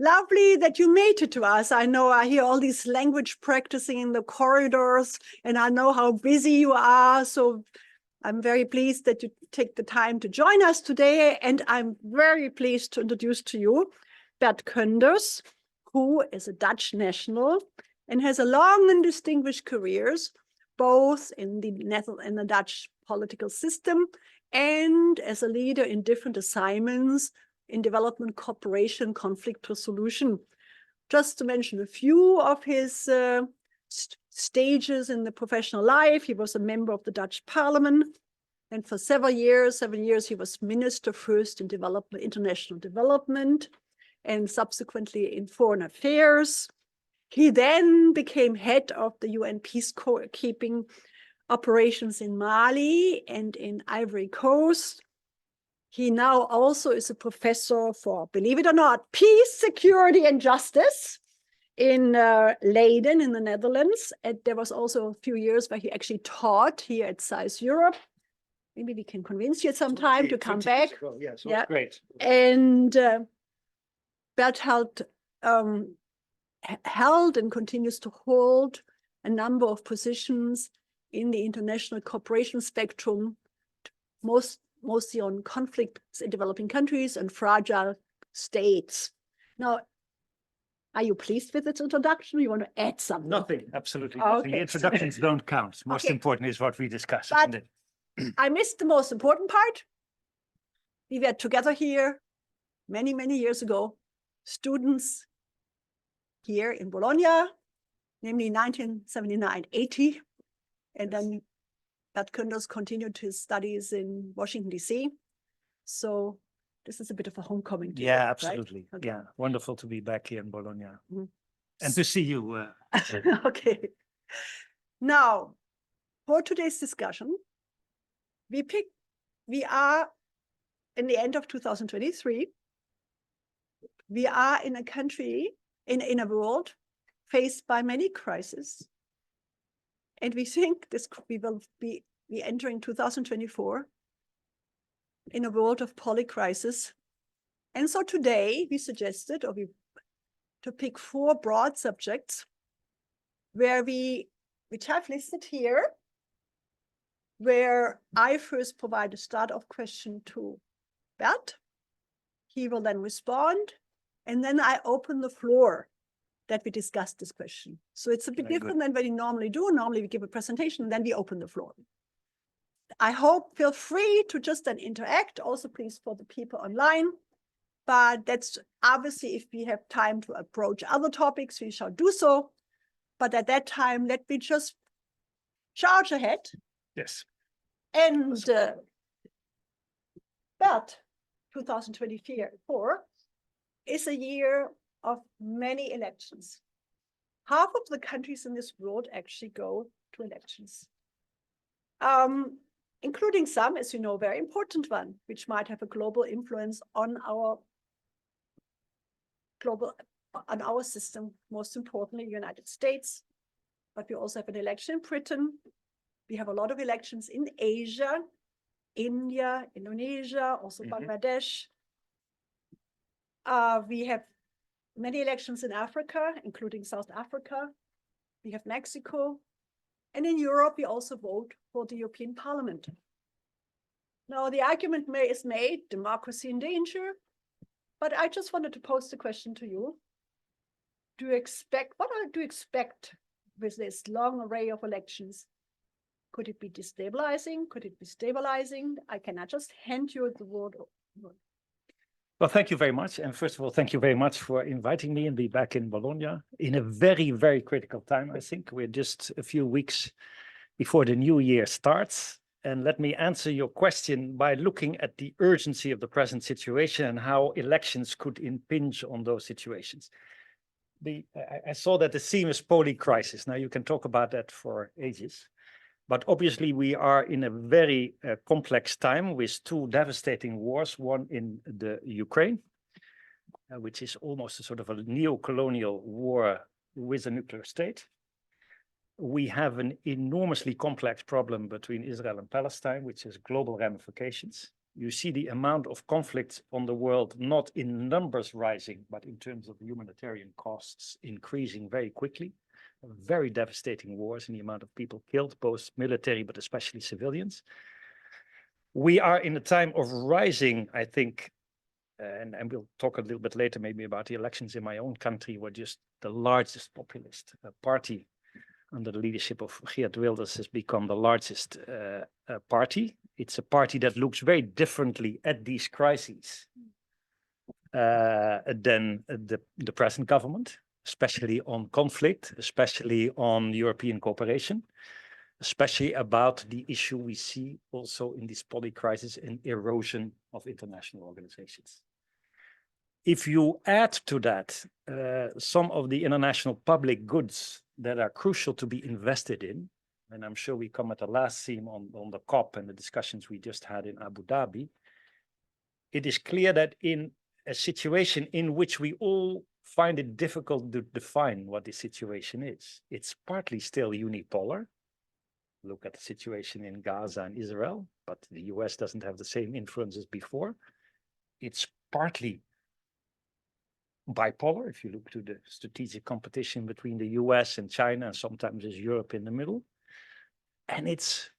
Lovely that you made it to us. I know I hear all these language practicing in the corridors, and I know how busy you are. So I'm very pleased that you take the time to join us today. And I'm very pleased to introduce to you Bert Koenders, who is a Dutch national and has a long and distinguished careers, both in the Dutch political system and as a leader in different assignments in development cooperation, conflict resolution. Just to mention a few of his stages in the professional life, he was a member of the Dutch Parliament, and for 7 years, he was Minister first in international development, and subsequently in foreign affairs. He then became head of the UN peacekeeping operations in Mali and in Ivory Coast. He now also is a professor for, believe it or not, peace, security, and justice in Leiden in the Netherlands. And there was also a few years where he actually taught here at SAIS Europe. Maybe we can convince you at some time to come back. Yeah, so yeah. Great. And Bert held and continues to hold a number of positions in the international cooperation spectrum, mostly on conflicts in developing countries and fragile states. Now, are you pleased with this introduction? You want to add something? Nothing, absolutely. Okay. The introductions don't count. Most important is what we discuss. But I missed the most important part. We were together here many, many years ago, students here in Bologna, namely 1979-80. And then Bert Koenders continued his studies in Washington, D.C. So this is a bit of a homecoming. Yeah, absolutely. Right? Okay. Yeah, wonderful to be back here in Bologna. Mm-hmm. And to see you. Okay. Now, for today's discussion, we are in the end of 2023. We are in a country, in a world faced by many crises. And we think we will be entering 2024 in a world of polycrisis. And so today we suggested to pick 4 broad subjects which I've listed here, where I first provide a start-off question to Bert. He will then respond, and then I open the floor that we discussed this question. So it's a bit different than what we normally do. Normally we give a presentation, and then we open the floor. I hope, feel free to just then interact, also please for the people online. But that's obviously, if we have time to approach other topics, we shall do so. But at that time, let me just charge ahead. Yes. And Bert, 2024 is a year of many elections. Half of the countries in this world actually go to elections, including some, as you know, very important one, which might have a global influence on our system, most importantly, United States. But we also have an election in Britain. We have a lot of elections in Asia, India, Indonesia, also Bangladesh. We have many elections in Africa, including South Africa. We have Mexico. And in Europe, we also vote for the European Parliament. Now, the argument is made, democracy in danger. But I just wanted to pose the question to you. What do you expect with this long array of elections? Could it be destabilizing? Could it be stabilizing? I cannot just hand you the word. Well, thank you very much. And first of all, thank you very much for inviting me and be back in Bologna in a very, very critical time, I think. We're just a few weeks before the new year starts. And let me answer your question by looking at the urgency of the present situation and how elections could impinge on those situations. I saw that the theme is polycrisis. Now, you can talk about that for ages. But obviously, we are in a very complex time with 2 devastating wars, one in the Ukraine, which is almost a sort of a neo-colonial war with a nuclear state. We have an enormously complex problem between Israel and Palestine, which has global ramifications. you see the amount of conflicts on the world, not in numbers rising, but in terms of humanitarian costs increasing very quickly. Very devastating wars and the amount of people killed, both military, but especially civilians. We are in a time of rising, I think, and we'll talk a little bit later maybe about the elections in my own country, where just the largest populist party under the leadership of Geert Wilders has become the largest party. It's a party that looks very differently at these crises than the present government, especially on conflict, especially on European cooperation, especially about the issue we see also in this polycrisis and erosion of international organizations. If you add to that some of the international public goods that are crucial to be invested in, and I'm sure we come at the last theme on the COP and the discussions we just had in Abu Dhabi, it is clear that in a situation in which we all find it difficult to define what the situation is, it's partly still unipolar. Look at the situation in Gaza and Israel, but the US doesn't have the same influence as before. It's partly bipolar, if you look to the strategic competition between the US and China, and sometimes there's Europe in the middle. And it's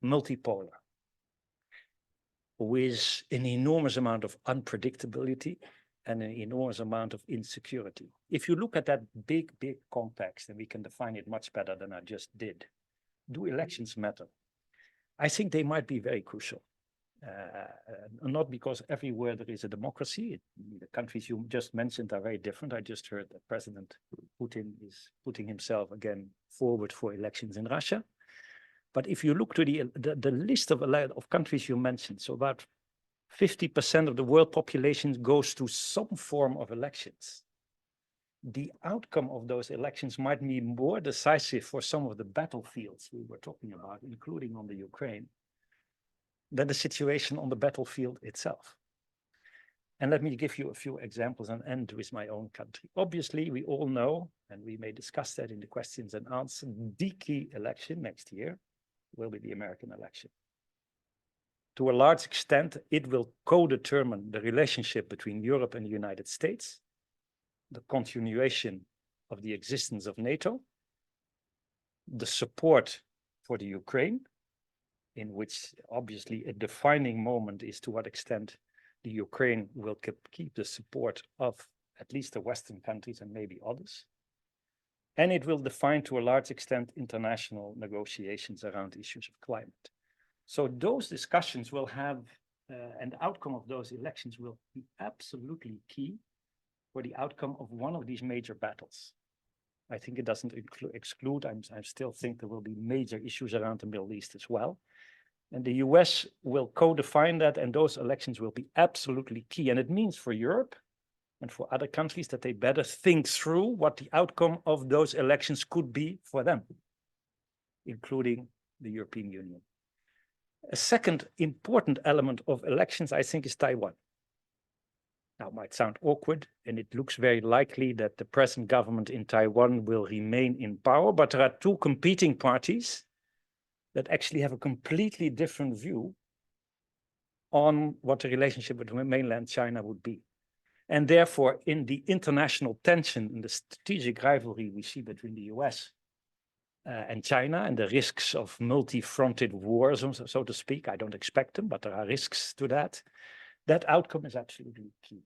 multipolar, with an enormous amount of unpredictability and an enormous amount of insecurity. If you look at that big context, and we can define it much better than I just did, do elections matter? I think they might be very crucial. Not because everywhere there is a democracy. The countries you just mentioned are very different. I just heard that President Putin is putting himself again forward for elections in Russia. But if you look to the list of countries you mentioned, so about 50% of the world population goes to some form of elections. The outcome of those elections might be more decisive for some of the battlefields we were talking about, including on the Ukraine, than the situation on the battlefield itself. And let me give you a few examples and end with my own country. Obviously, we all know, and we may discuss that in the questions and answers, the key election next year will be the American election. To a large extent, it will co-determine the relationship between Europe and the United States, the continuation of the existence of NATO, the support for the Ukraine, in which obviously a defining moment is to what extent the Ukraine will keep the support of at least the Western countries and maybe others. And it will define to a large extent international negotiations around issues of climate. So those discussions will have, and the outcome of those elections will be absolutely key for the outcome of one of these major battles. I think it doesn't exclude, I still think there will be major issues around the Middle East as well. And the US will co-define that, and those elections will be absolutely key. And it means for Europe and for other countries that they better think through what the outcome of those elections could be for them, including the European Union. A second important element of elections, I think, is Taiwan. Now, it might sound awkward, and it looks very likely that the present government in Taiwan will remain in power, but there are two competing parties that actually have a completely different view on what the relationship with mainland China would be. And therefore, in the international tension, in the strategic rivalry we see between the US and China, and the risks of multi-fronted wars, so to speak, I don't expect them, but there are risks to that. That outcome is absolutely key.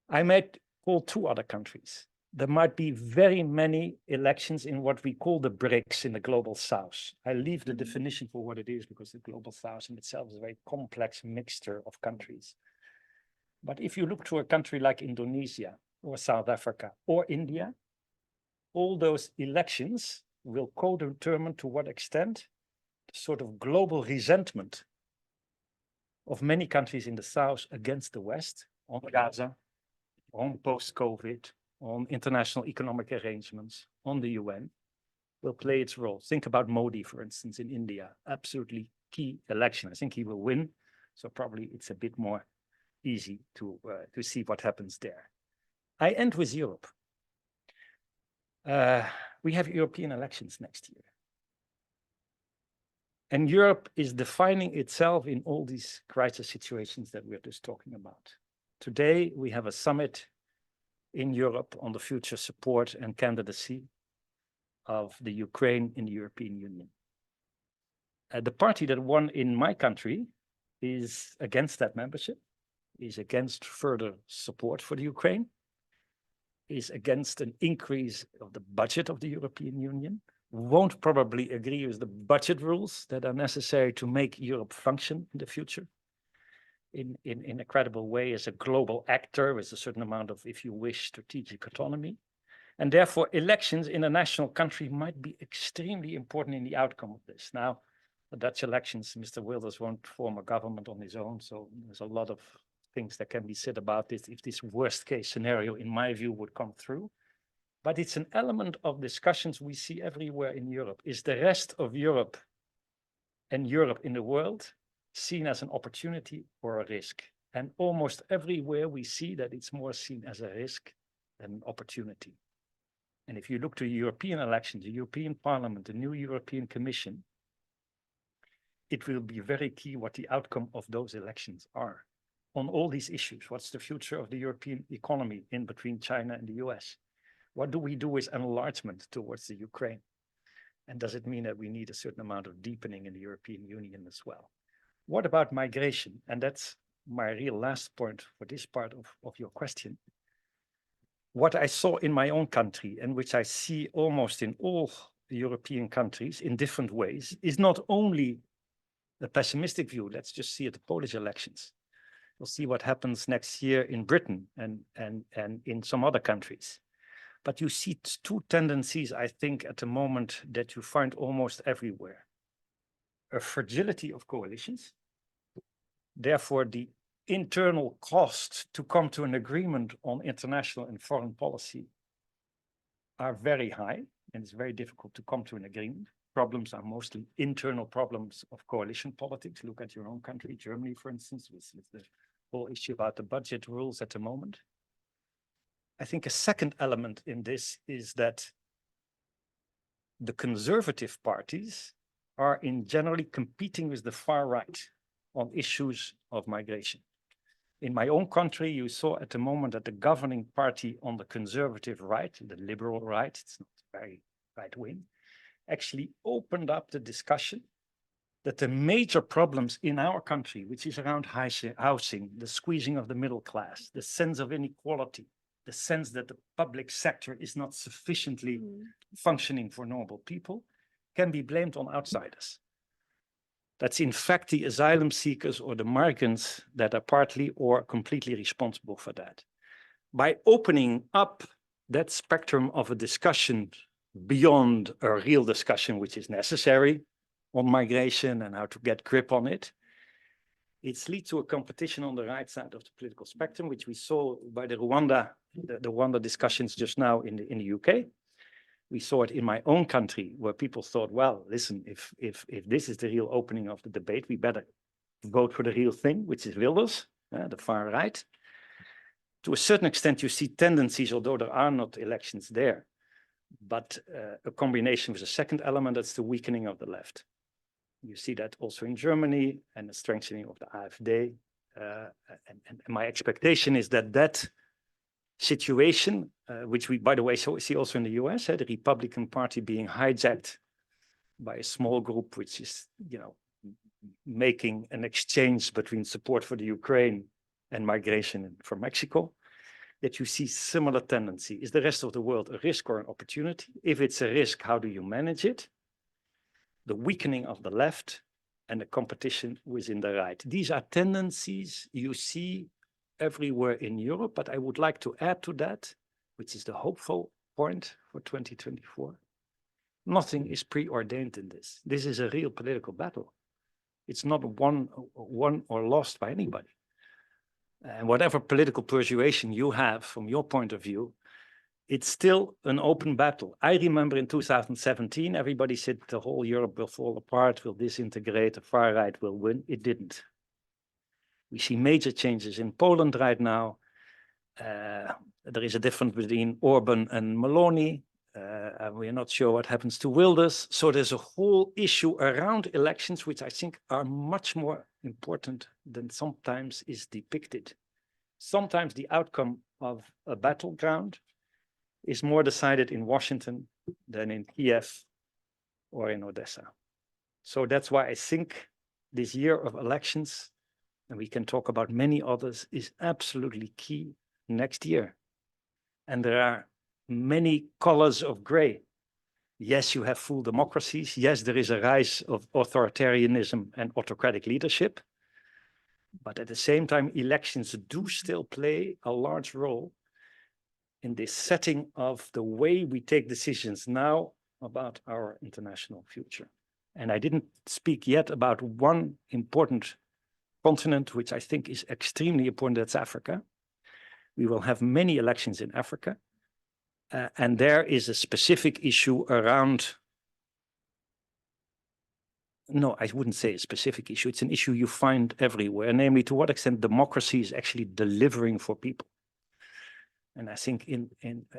I might call two other countries. There might be very many elections in what we call the BRICS in the Global South. I leave the definition for what it is because the Global South in itself is a very complex mixture of countries. But if you look to a country like Indonesia or South Africa or India, all those elections will co-determine to what extent the sort of global resentment of many countries in the South against the West on Gaza, on post-COVID, on international economic arrangements, on the UN, will play its role. Think about Modi, for instance, in India. Absolutely key election. I think he will win. So probably it's a bit more easy to see what happens there. I end with Europe. We have European elections next year. And Europe is defining itself in all these crisis situations that we're just talking about. Today, we have a summit in Europe on the future support and candidacy of the Ukraine in the European Union. The party that won in my country is against that membership, is against further support for the Ukraine, is against an increase of the budget of the European Union, won't probably agree with the budget rules that are necessary to make Europe function in the future in a credible way as a global actor with a certain amount of, if you wish, strategic autonomy. And therefore, elections in a national country might be extremely important in the outcome of this. Now, the Dutch elections, Mr. Wilders won't form a government on his own, so there's a lot of things that can be said about this if this worst case scenario, in my view, would come through. But it's an element of discussions we see everywhere in Europe. Is the rest of Europe and Europe in the world seen as an opportunity or a risk? And almost everywhere we see that it's more seen as a risk than an opportunity. And if you look to European elections, the European Parliament, the new European Commission, it will be very key what the outcome of those elections are on all these issues. What's the future of the European economy in between China and the US? What do we do with enlargement towards the Ukraine? And does it mean that we need a certain amount of deepening in the European Union as well? What about migration? And that's my real last point for this part of your question. What I saw in my own country, and which I see almost in all the European countries in different ways, is not only the pessimistic view. Let's just see at the Polish elections. We'll see what happens next year in Britain and in some other countries. But you see two tendencies, I think, at the moment that you find almost everywhere. A fragility of coalitions. Therefore, the internal costs to come to an agreement on international and foreign policy are very high, and it's very difficult to come to an agreement. Problems are mostly internal problems of coalition politics. Look at your own country, Germany, for instance, with the whole issue about the budget rules at the moment. I think a second element in this is that the conservative parties are in generally competing with the far right on issues of migration. In my own country, you saw at the moment that the governing party on the conservative right, the liberal right, it's not very right wing, actually opened up the discussion that the major problems in our country, which is around housing, the squeezing of the middle class, the sense of inequality, the sense that the public sector is not sufficiently functioning for normal people, can be blamed on outsiders. That's in fact the asylum seekers or the migrants that are partly or completely responsible for that. By opening up that spectrum of a discussion beyond a real discussion which is necessary on migration and how to get grip on it, it's lead to a competition on the right side of the political spectrum, which we saw by the Rwanda discussions just now in the UK. We saw it in my own country, where people thought, well, listen, if this is the real opening of the debate, we better vote for the real thing, which is Wilders, the far right. To a certain extent, you see tendencies, although there are not elections there, but a combination with a second element, that's the weakening of the left. You see that also in Germany and the strengthening of the AfD. And my expectation is that that situation, which we, by the way, see also in the US, the Republican Party being hijacked by a small group, which is, making an exchange between support for the Ukraine and migration from Mexico, that you see similar tendency. Is the rest of the world a risk or an opportunity? If it's a risk, how do you manage it? The weakening of the left and the competition within the right. These are tendencies you see everywhere in Europe, but I would like to add to that, which is the hopeful point for 2024. Nothing is preordained in this. This is a real political battle. It's not won or lost by anybody. And whatever political persuasion you have from your point of view, it's still an open battle. I remember in 2017, everybody said the whole Europe will fall apart, will disintegrate, the far right will win. It didn't. We see major changes in Poland right now. There is a difference between Orban and Meloni. We're not sure what happens to Wilders. So there's a whole issue around elections, which I think are much more important than sometimes is depicted. Sometimes the outcome of a battleground is more decided in Washington than in Kiev or in Odessa. So that's why I think this year of elections, and we can talk about many others, is absolutely key next year. And there are many colors of gray. Yes, you have full democracies. Yes, there is a rise of authoritarianism and autocratic leadership. But at the same time, elections do still play a large role in this setting of the way we take decisions now about our international future. And I didn't speak yet about one important continent, which I think is extremely important, that's Africa. We will have many elections in Africa. And there is a specific issue around, no, I wouldn't say a specific issue. It's an issue you find everywhere, namely to what extent democracy is actually delivering for people. And I think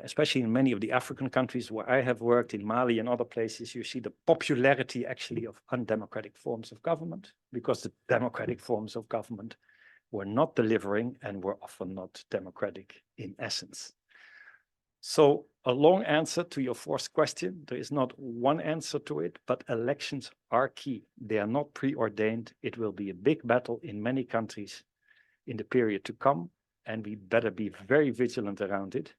especially in many of the African countries where I have worked, in Mali and other places, you see the popularity actually of undemocratic forms of government, because the democratic forms of government were not delivering and were often not democratic in essence. So a long answer to your first question. There is not one answer to it, but elections are key. They are not preordained. It will be a big battle in many countries in the period to come. And we better be very vigilant around it,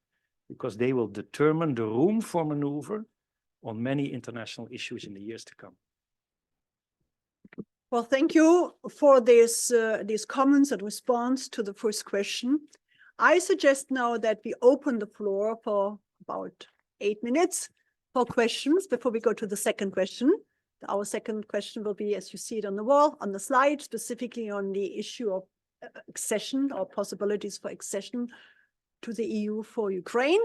because they will determine the room for maneuver on many international issues in the years to come. Well, thank you for these comments and response to the first question. I suggest now that we open the floor for about 8 minutes for questions before we go to the second question. Our second question will be, as you see it on the wall, on the slide, specifically on the issue of accession or possibilities for accession to the EU for Ukraine.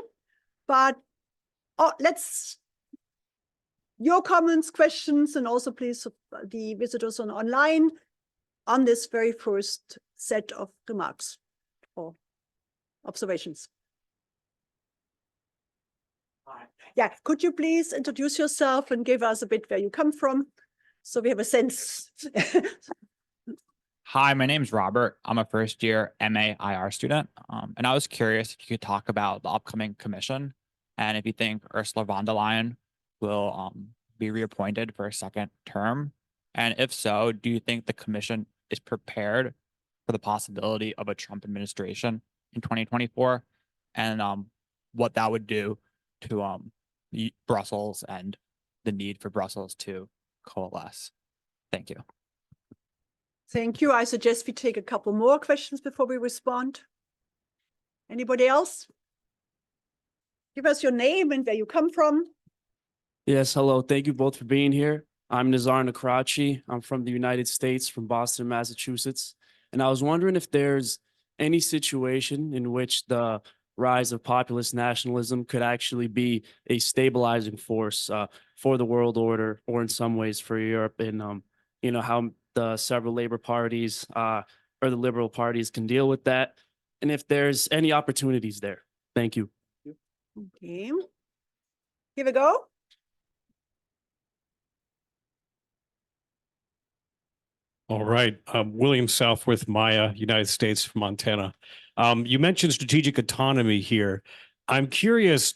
But your comments, questions, and also please the visitors on online on this very first set of remarks or observations. Yeah, could you please introduce yourself and give us a bit where you come from, so we have a sense? Hi, my name's Robert. I'm a first-year MA/IR student, and I was curious if you could talk about the upcoming commission and if you think Ursula von der Leyen will be reappointed for a second term. And if so, do you think the commission is prepared for the possibility of a Trump administration in 2024, and what that would do to Brussels and the need for Brussels to coalesce? Thank you. Thank you. I suggest we take a couple more questions before we respond. Anybody else? Give us your name and where you come from. Yes, hello. Thank you both for being here. I'm Nazar Nakrachi. I'm from the United States, from Boston, Massachusetts. And I was wondering if there's any situation in which the rise of populist nationalism could actually be a stabilizing force for the world order, or in some ways for Europe, and how the several labor parties or the liberal parties can deal with that, and if there's any opportunities there. Thank you. Okay. Here we go. All right. William Southworth Maya, United States, from Montana. You mentioned strategic autonomy here. I'm curious,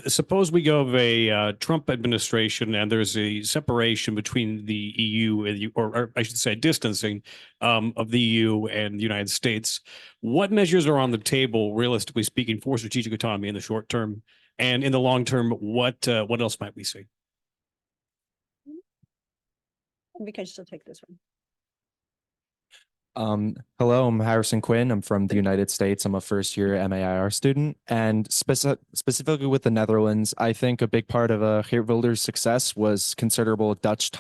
suppose we go of a Trump administration and there's a separation between the EU and or I should say distancing of the EU and the United States, what measures are on the table, realistically speaking, for strategic autonomy in the short term? And in the long term, what else might we see? We can still take this one. Hello, I'm Harrison Quinn. I'm from the United States. I'm a first-year MAIR student, and specifically with the Netherlands, I think a big part of Geert Wilders' success was considerable Dutch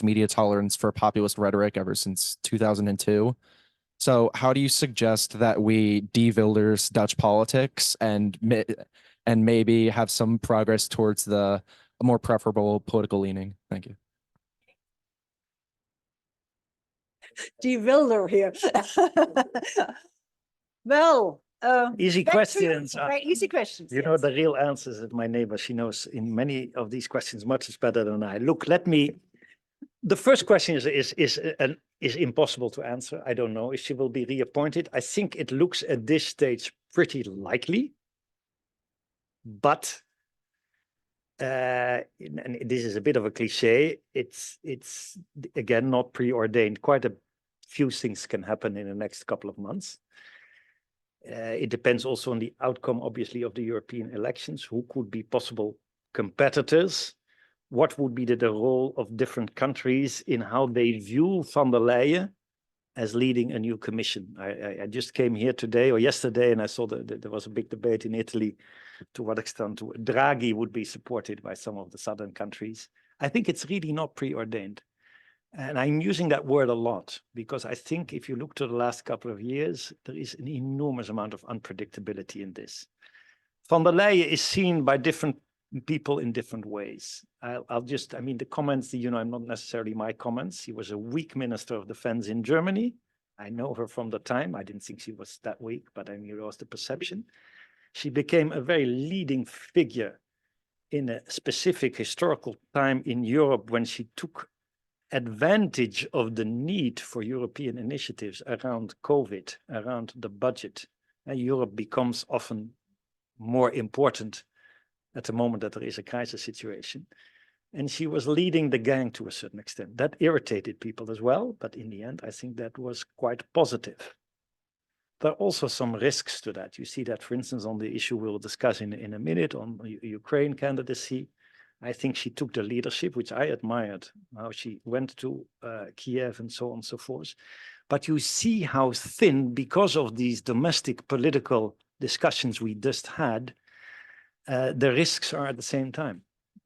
media tolerance for populist rhetoric ever since 2002. So, how do you suggest that we de-Wilders Dutch politics and maybe have some progress towards a more preferable political leaning? Thank you. De Wilder here. Well, Easy back to you. questions. Very easy questions. You know yes. the real answers at my neighbor. She knows in many of these questions much better than I. Look, let me. The first question is impossible to answer. I don't know if she will be reappointed. I think it looks at this stage pretty likely, but and this is a bit of a cliche. It's again not preordained. Quite a few things can happen in the next couple of months. It depends also on the outcome, obviously, of the European elections. Who could be possible competitors? What would be the role of different countries in how they view van der Leyen as leading a new commission? I just came here today or yesterday, and I saw that there was a big debate in Italy to what extent Draghi would be supported by some of the southern countries. I think it's really not preordained. And I'm using that word a lot because I think if you look to the last couple of years, there is an enormous amount of unpredictability in this. Van der Leyen is seen by different people in different ways. I mean, the comments, not necessarily my comments. She was a weak Minister of Defense in Germany. I know her from the time. I didn't think she was that weak, but I mean, it was the perception. She became a very leading figure in a specific historical time in Europe when she took advantage of the need for European initiatives around COVID, around the budget. And Europe becomes often more important at the moment that there is a crisis situation. And she was leading the gang to a certain extent. That irritated people as well, but in the end, I think that was quite positive. There are also some risks to that. You see that, for instance, on the issue we'll discuss in a minute on Ukraine candidacy. I think she took the leadership, which I admired, how she went to Kiev and so on and so forth. But you see how thin, because of these domestic political discussions we just had, the risks are at the same time.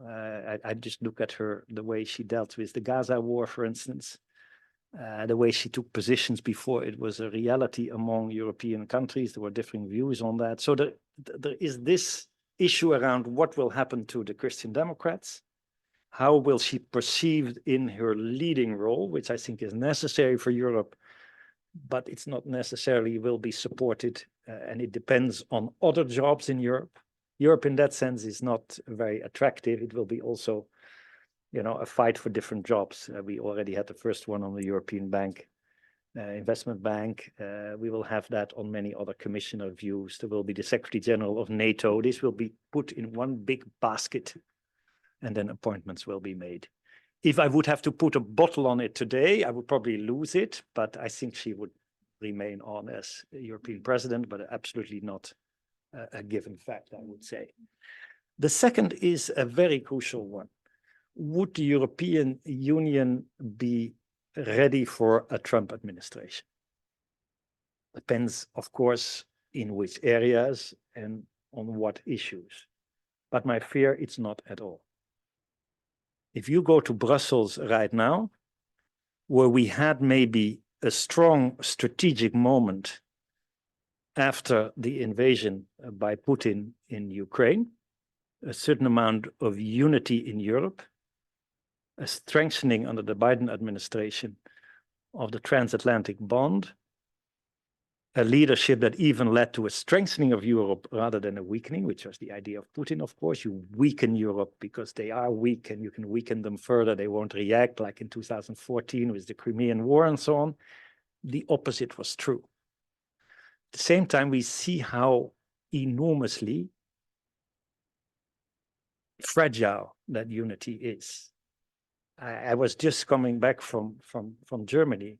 I just look at her, the way she dealt with the Gaza war, for instance, the way she took positions before it was a reality among European countries. There were differing views on that. So there is this issue around what will happen to the Christian Democrats. How will she perceived in her leading role, which I think is necessary for Europe, but it's not necessarily will be supported, and it depends on other jobs in Europe. Europe in that sense is not very attractive. It will be also, a fight for different jobs. We already had the first one on the European Bank, Investment Bank. We will have that on many other commissioner views. There will be the Secretary General of NATO. This will be put in one big basket, and then appointments will be made. If I would have to put a bottle on it today, I would probably lose it, but I think she would remain on as European president, but absolutely not a given fact, I would say. The second is a very crucial one. Would the European Union be ready for a Trump administration? Depends, of course, in which areas and on what issues. But my fear, it's not at all. If you go to Brussels right now, where we had maybe a strong strategic moment after the invasion by Putin in Ukraine, a certain amount of unity in Europe, a strengthening under the Biden administration of the transatlantic bond, a leadership that even led to a strengthening of Europe rather than a weakening, which was the idea of Putin, of course. You weaken Europe because they are weak and you can weaken them further. They won't react like in 2014 with the Crimean War and so on. The opposite was true. At the same time, we see how enormously fragile that unity is. I was just coming back from Germany,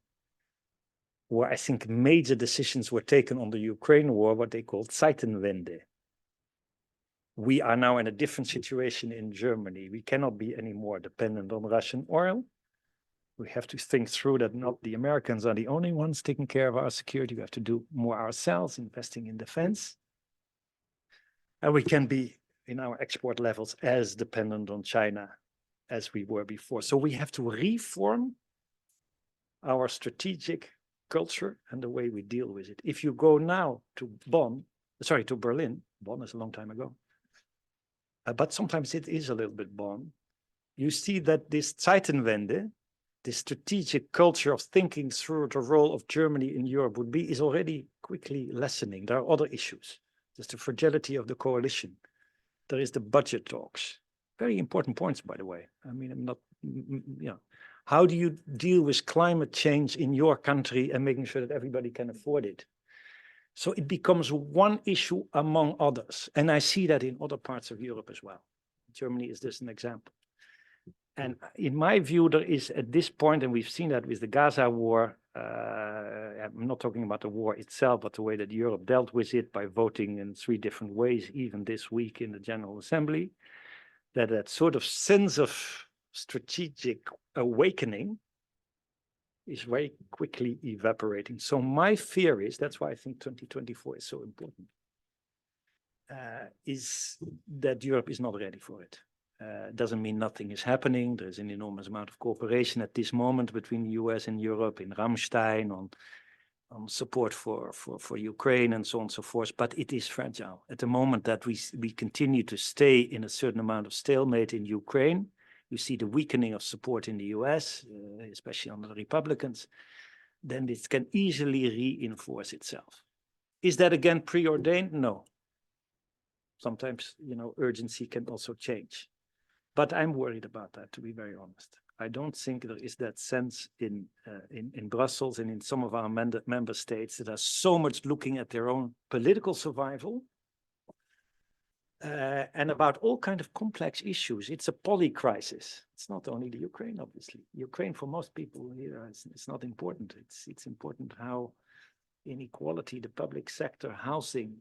where I think major decisions were taken on the Ukraine war, what they called Zeitenwende. We are now in a different situation in Germany. We cannot be any more dependent on Russian oil. We have to think through that not the Americans are the only ones taking care of our security. We have to do more ourselves, investing in defense. And we can be in our export levels as dependent on China as we were before. So we have to reform our strategic culture and the way we deal with it. If you go now to Berlin, Bonn is a long time ago, but sometimes it is a little bit Bonn, you see that this Zeitenwende the strategic culture of thinking through the role of Germany in Europe would be is already quickly lessening. There are other issues. There's the fragility of the coalition. There is the budget talks. Very important points, by the way. I mean, I'm not, how do you deal with climate change in your country and making sure that everybody can afford it? So it becomes one issue among others. And I see that in other parts of Europe as well. Germany is just an example. And in my view, there is at this point, and we've seen that with the Gaza war, I'm not talking about the war itself, but the way that Europe dealt with it by voting in 3 different ways, even this week in the General Assembly, that sort of sense of strategic awakening is very quickly evaporating. So my fear is, that's why I think 2024 is so important, is that Europe is not ready for it. Doesn't mean nothing is happening. There's an enormous amount of cooperation at this moment between the US and Europe in Ramstein on support for Ukraine and so on and so forth, but it is fragile. At the moment that we continue to stay in a certain amount of stalemate in Ukraine, you see the weakening of support in the US, especially under the Republicans, then this can easily reinforce itself. Is that again preordained? No. Sometimes, urgency can also change. But I'm worried about that, to be very honest. I don't think there is that sense in Brussels and in some of our member states that are so much looking at their own political survival and about all kinds of complex issues. It's a polycrisis. It's not only the Ukraine, obviously. Ukraine, for most people here, it's not important. It's important how inequality, the public sector, housing,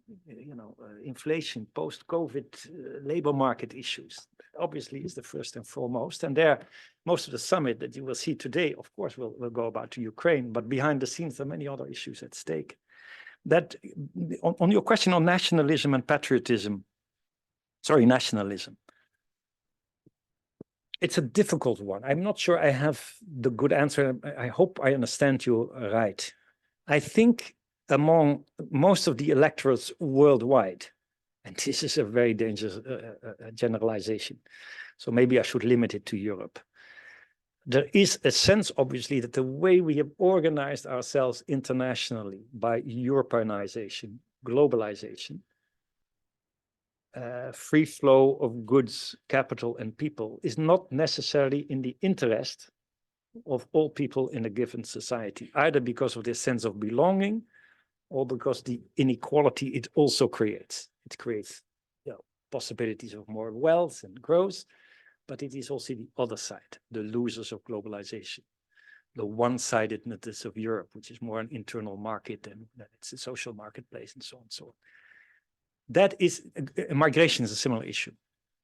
inflation, post-COVID labor market issues, obviously is the first and foremost. And there, most of the summit that you will see today, of course, will go about to Ukraine, but behind the scenes, there are many other issues at stake. That, on your question on nationalism and patriotism, nationalism, it's a difficult one. I'm not sure I have the good answer. I hope I understand you right. I think among most of the electorates worldwide, and this is a very dangerous generalization, so maybe I should limit it to Europe. There is a sense, obviously, that the way we have organized ourselves internationally by Europeanization, globalization, free flow of goods, capital, and people is not necessarily in the interest of all people in a given society, either because of this sense of belonging or because the inequality it also creates. It creates possibilities of more wealth and growth, but it is also the other side, the losers of globalization, the one-sidedness of Europe, which is more an internal market and it's a social marketplace and so on and so on. That is, migration is a similar issue.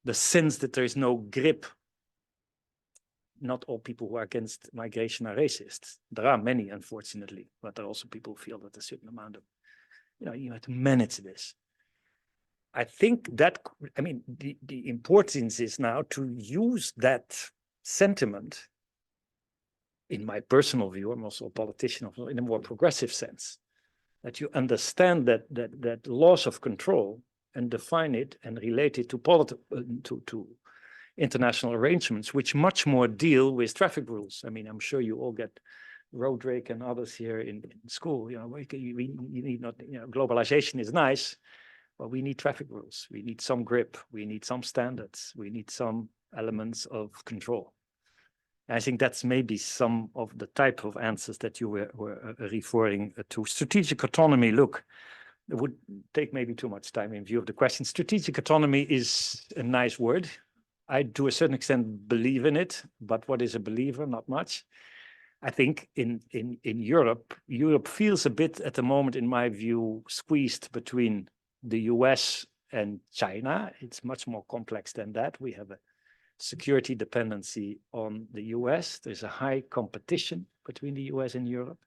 The sense that there is no grip. Not all people who are against migration are racists. There are many, unfortunately, but there are also people who feel that a certain amount of, you have to manage this. I think that, the importance is now to use that sentiment, in my personal view, I'm also a politician in a more progressive sense, that you understand that loss of control and define it and relate it to international arrangements, which much more deal with traffic rules. I'm sure you all get road rage and others here in school. We need not. Globalization is nice, but we need traffic rules. We need some grip. We need some standards. We need some elements of control. And I think that's maybe some of the type of answers that you were referring to. Strategic autonomy. Look, it would take maybe too much time in view of the question. Strategic autonomy is a nice word. I, to a certain extent, believe in it, but what is a believer? Not much. I think in Europe feels a bit at the moment, in my view, squeezed between the US and China. It's much more complex than that. We have a security dependency on the US. There's a high competition between the US and Europe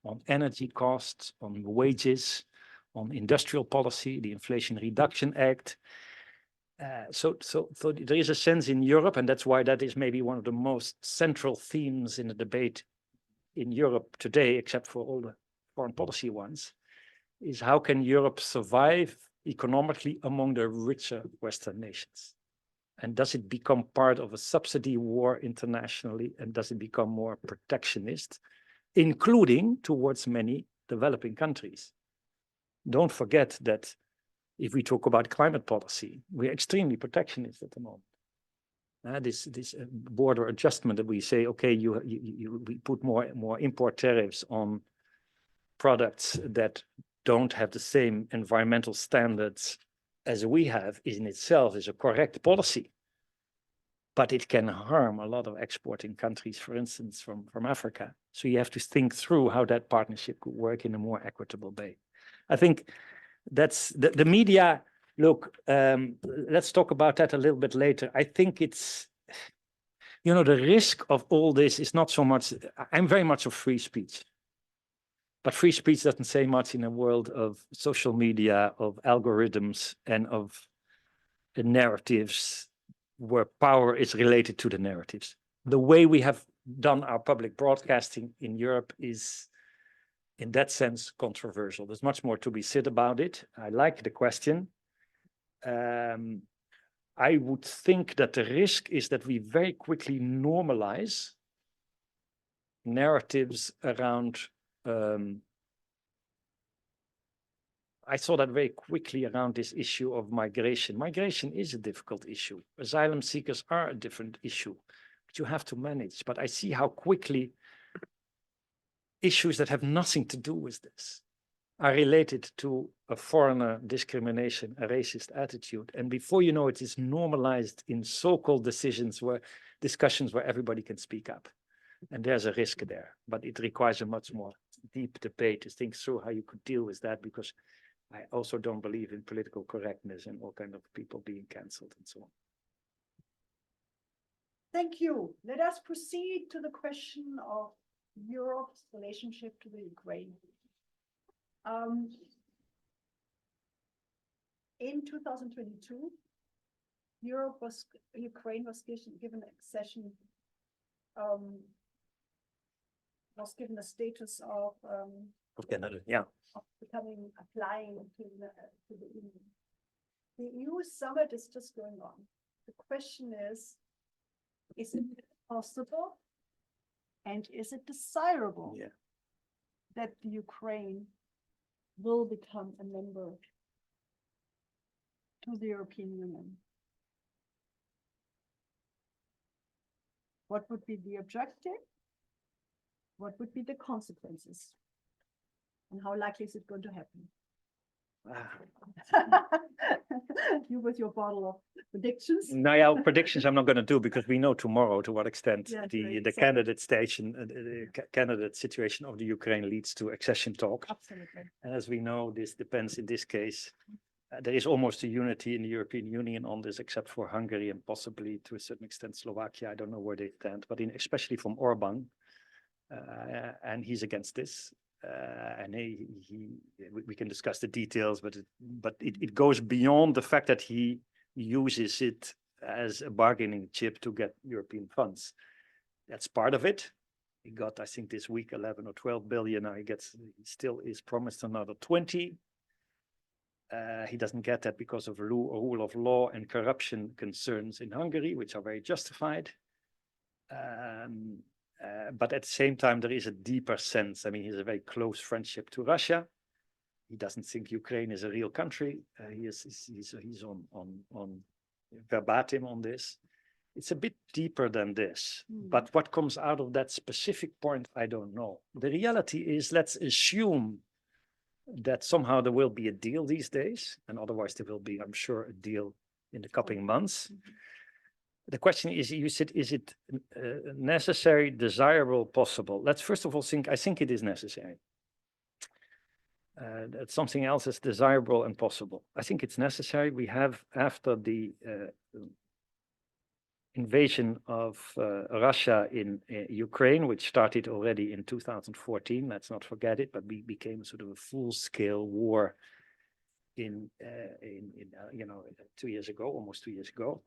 on energy costs, on wages, on industrial policy, the Inflation Reduction Act. So there is a sense in Europe, and that's why that is maybe one of the most central themes in the debate in Europe today, except for all the foreign policy ones, is how can Europe survive economically among the richer Western nations? And does it become part of a subsidy war internationally? And does it become more protectionist, including towards many developing countries? Don't forget that if we talk about climate policy, we're extremely protectionist at the moment. This border adjustment that we say, okay, we put more import tariffs on products that don't have the same environmental standards as we have in itself is a correct policy. But it can harm a lot of exporting countries, for instance, from Africa. So you have to think through how that partnership could work in a more equitable way. I think that's the media. Look, let's talk about that a little bit later. I think it's, you know, the risk of all this is not so much, I'm very much of free speech. But free speech doesn't say much in a world of social media, of algorithms, and of narratives where power is related to the narratives. The way we have done our public broadcasting in Europe is, in that sense, controversial. There's much more to be said about it. I like the question. I would think that the risk is that we very quickly normalize narratives around. I saw that very quickly around this issue of migration. Migration is a difficult issue. Asylum seekers are a different issue, but you have to manage. But I see how quickly issues that have nothing to do with this are related to a foreigner discrimination, a racist attitude. And before you know it, it's normalized in so-called discussions where everybody can speak up. And there's a risk there, but it requires a much more deep debate to think through how you could deal with that, because I also don't believe in political correctness and all kinds of people being cancelled and so on. Thank you. Let us proceed to the question of Europe's relationship to the Ukraine. In 2022, Ukraine was given accession, was given a status of Canada, yeah. of applying to the EU. The EU summit is just going on. The question is it possible and is it desirable that the Ukraine will become a member to the European Union? What would be the objective? What would be the consequences? And how likely is it going to happen? You with your bottle of predictions. No, yeah, predictions I'm not going to do, because we know tomorrow to what extent the candidate station, candidate situation of the Ukraine leads to accession talk. Absolutely. And as we know, this depends in this case. There is almost a unity in the European Union on this, except for Hungary and possibly to a certain extent Slovakia. I don't know where they stand, but especially from Orban, and he's against this. And we can discuss the details, but it goes beyond the fact that he uses it as a bargaining chip to get European funds. That's part of it. He got, I think, this week 11 or 12 billion. Now he still is promised another 20. He doesn't get that because of rule of law and corruption concerns in Hungary, which are very justified. But at the same time, there is a deeper sense. I mean, he has a very close friendship to Russia. He doesn't think Ukraine is a real country. He's on verbatim on this. It's a bit deeper than this. But what comes out of that specific point, I don't know. The reality is, let's assume that somehow there will be a deal these days, and otherwise there will be, I'm sure, a deal in the coming months. The question is, you said, is it necessary, desirable, possible? Let's first of all think, I think it is necessary. That something else is desirable and possible. I think it's necessary. We have, after the invasion of Russia in Ukraine, which started already in 2014, let's not forget it, but became sort of a full-scale war in 2 years ago, almost 2 years ago.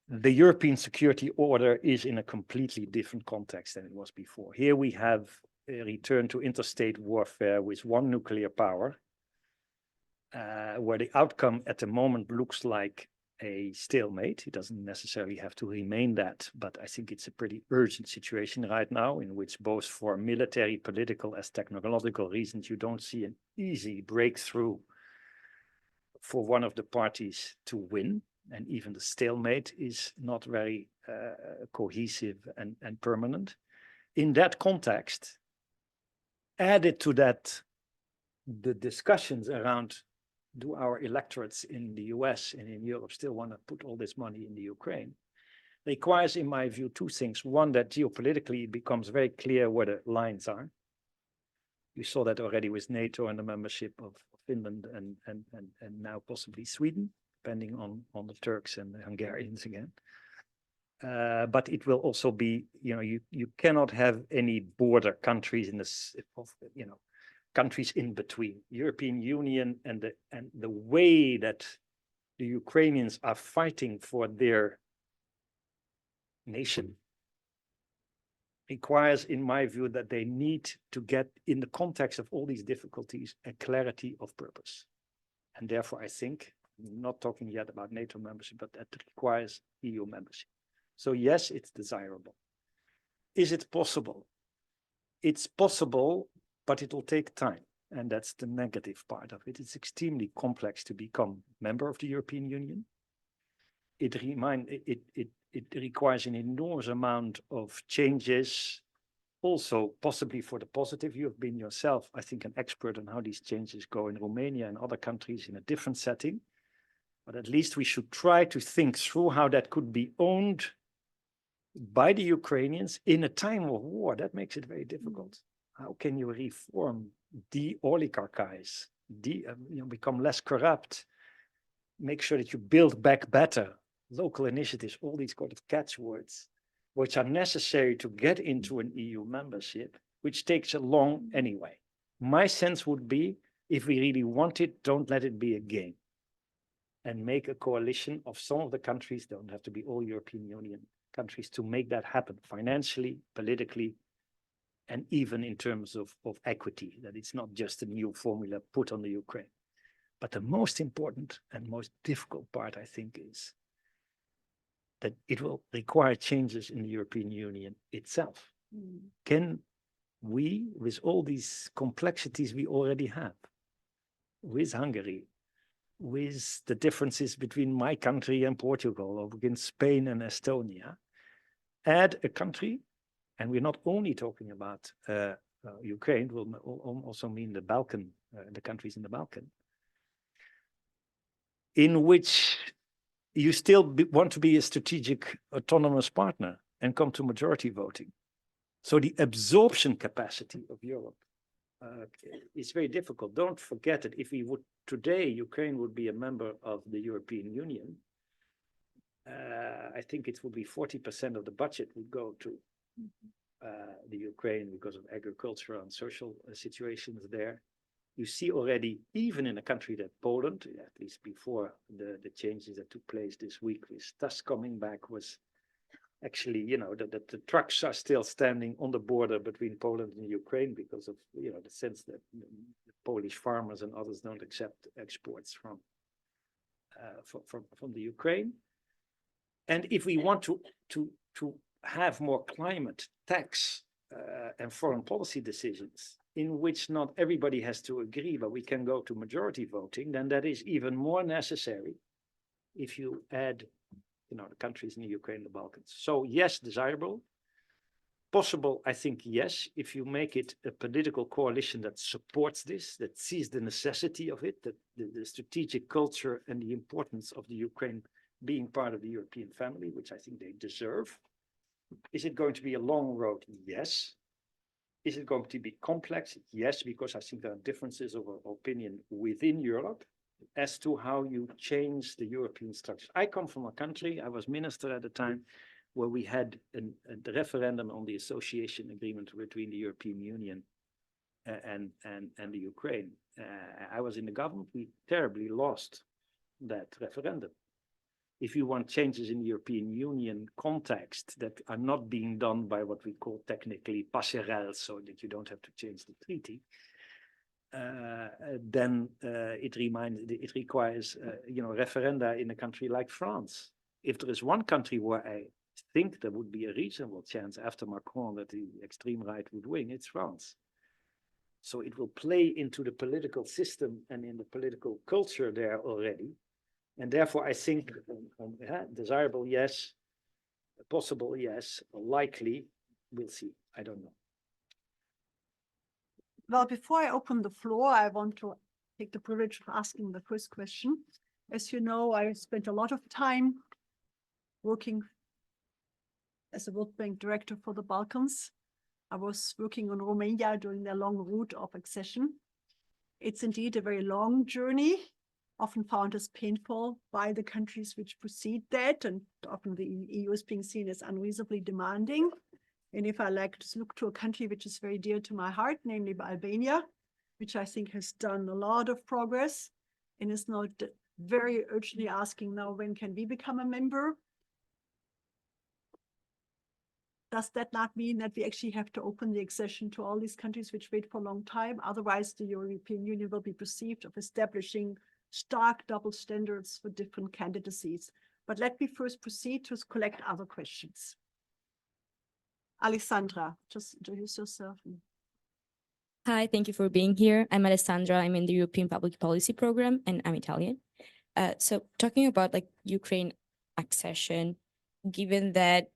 The European security order is in a completely different context than it was before. Here we have a return to interstate warfare with one nuclear power, where the outcome at the moment looks like a stalemate. It doesn't necessarily have to remain that, but I think it's a pretty urgent situation right now in which both for military, political, as technological reasons, you don't see an easy breakthrough for one of the parties to win. And even the stalemate is not very cohesive and permanent. In that context, added to that, the discussions around, do our electorates in the US and in Europe still want to put all this money in the Ukraine, requires, in my view, two things. One, that geopolitically it becomes very clear where the lines are. You saw that already with NATO and the membership of Finland and now possibly Sweden, depending on the Turks and the Hungarians again. But it will also be, you cannot have any border countries in this, countries in between. European Union and the way that the Ukrainians are fighting for their nation requires, in my view, that they need to get, in the context of all these difficulties, a clarity of purpose. And therefore, I think, I'm not talking yet about NATO membership, but that requires EU membership. So yes, it's desirable. Is it possible? It's possible, but it will take time. And that's the negative part of it. It's extremely complex to become member of the European Union. It requires an enormous amount of changes, also possibly for the positive. You have been yourself, I think, an expert on how these changes go in Romania and other countries in a different setting. But at least we should try to think through how that could be owned by the Ukrainians in a time of war. That makes it very difficult. How can you reform, de-oligarchize, become less corrupt, make sure that you build back better, local initiatives, all these kind of catchwords, which are necessary to get into an EU membership, which takes a long anyway. My sense would be, if we really want it, don't let it be a game. And make a coalition of some of the countries, don't have to be all European Union countries, to make that happen financially, politically, and even in terms of equity, that it's not just a new formula put on the Ukraine. But the most important and most difficult part, I think, is that it will require changes in the European Union itself. Can we, with all these complexities we already have, with Hungary, with the differences between my country and Portugal, or between Spain and Estonia, add a country, and we're not only talking about Ukraine, will also mean the Balkan, the countries in the Balkan, in which you still want to be a strategic autonomous partner and come to majority voting. So the absorption capacity of Europe is very difficult. Don't forget that if we would today, Ukraine would be a member of the European Union, I think it would be 40% of the budget would go to the Ukraine because of agricultural and social situations there. You see already, even in a country like Poland, at least before the changes that took place this week with Tusk coming back, was actually, the trucks are still standing on the border between Poland and Ukraine because of, the sense that the Polish farmers and others don't accept exports from the Ukraine. And if we want to have more climate, tax, and foreign policy decisions in which not everybody has to agree, but we can go to majority voting, then that is even more necessary if you add, the countries in the Ukraine and the Balkans. So yes, desirable. Possible, I think, yes, if you make it a political coalition that supports this, that sees the necessity of it, that the strategic culture and the importance of the Ukraine being part of the European family, which I think they deserve. Is it going to be a long road? Yes. Is it going to be complex? Yes, because I think there are differences of opinion within Europe as to how you change the European structure. I come from a country, I was minister at the time, where we had a referendum on the association agreement between the European Union and the Ukraine. I was in the government, we terribly lost that referendum. If you want changes in the European Union context that are not being done by what we call technically passerelles, so that you don't have to change the treaty, then it requires referenda in a country like France. If there is one country where I think there would be a reasonable chance after Macron that the extreme right would win, it's France. So it will play into the political system and in the political culture there already. And therefore, I think desirable, yes. Possible, yes. Likely, we'll see. I don't know. Well, before I open the floor, I want to take the privilege of asking the first question. As you know, I spent a lot of time working as a World Bank director for the Balkans. I was working on Romania during their long route of accession. It's indeed a very long journey, often found as painful by the countries which precede that, and often the EU is being seen as unreasonably demanding. And if I like to look to a country which is very dear to my heart, namely Albania, which I think has done a lot of progress and is now very urgently asking now, when can we become a member? Does that not mean that we actually have to open the accession to all these countries which wait for a long time? Otherwise, the European Union will be perceived of establishing stark double standards for different candidacies. But let me first proceed to collect other questions. Alessandra, just introduce yourself. Hi, thank you for being here. I'm Alessandra. I'm in the European Public Policy Program, and I'm Italian. So talking about like Ukraine accession, given that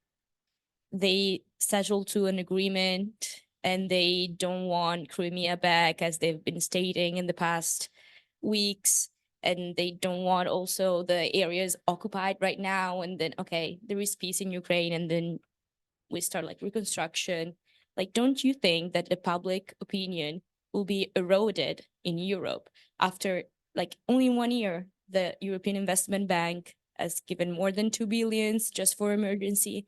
they settled to an agreement and they don't want Crimea back, as they've been stating in the past weeks, and they don't want also the areas occupied right now, and then, okay, there is peace in Ukraine, and then we start like reconstruction. Like, don't you think that the public opinion will be eroded in Europe after like only 1 year? The European Investment Bank has given more than 2 billion just for emergency,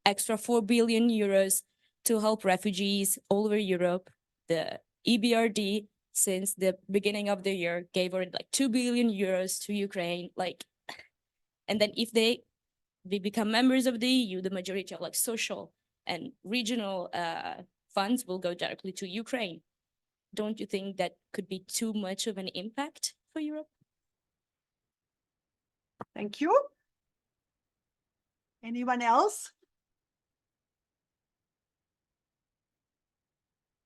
extra 4 billion euros to help refugees all over Europe. The EBRD, since the beginning of the year, gave already like 2 billion euros to Ukraine. Like, and then if they become members of the EU, the majority of like social and regional funds will go directly to Ukraine. Don't you think that could be too much of an impact for Europe? Thank you. Anyone else?